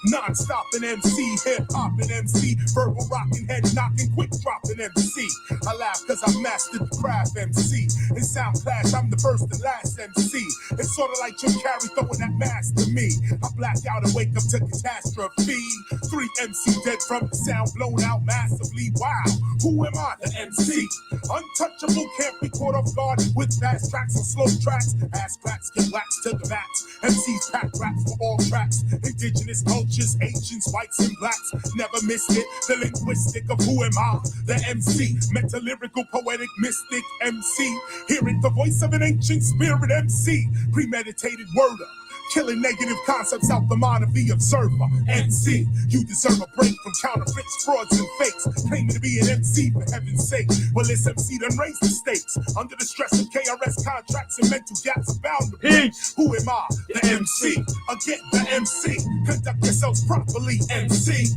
Non-stop an MC, hip-hop and MC, verbal rocking, head knocking, quick dropping MC. I laugh cause I mastered the craft MC. In sound clash, I'm the first and last MC. It's sort of like Jim Carrey throwing that mask to me. I black out and wake up to catastrophe. 3 MC dead from the sound blown out massively. Wow, who am I? The MC. Untouchable, can't be caught off guard with fast tracks and slow tracks. Ass cracks get waxed to the max. MCs pack raps for all tracks. Indigenous cultures, Asians, whites, and blacks. Never missed it. The linguistic of who am I? The MC. Meta-lyrical, poetic, mystic MC. Hearing the voice of an ancient spirit MC. Premeditated worder. Killing negative concepts out the mind of the observer. MC, you deserve a break from counterfeits, frauds, and fakes. Claiming to be an MC, for heaven's sake. Well, this MC done raised the stakes. Under the stress of KRS contracts and mental gaps abound to break. Who am I? The MC. Again, the MC. Conduct yourselves properly, MC.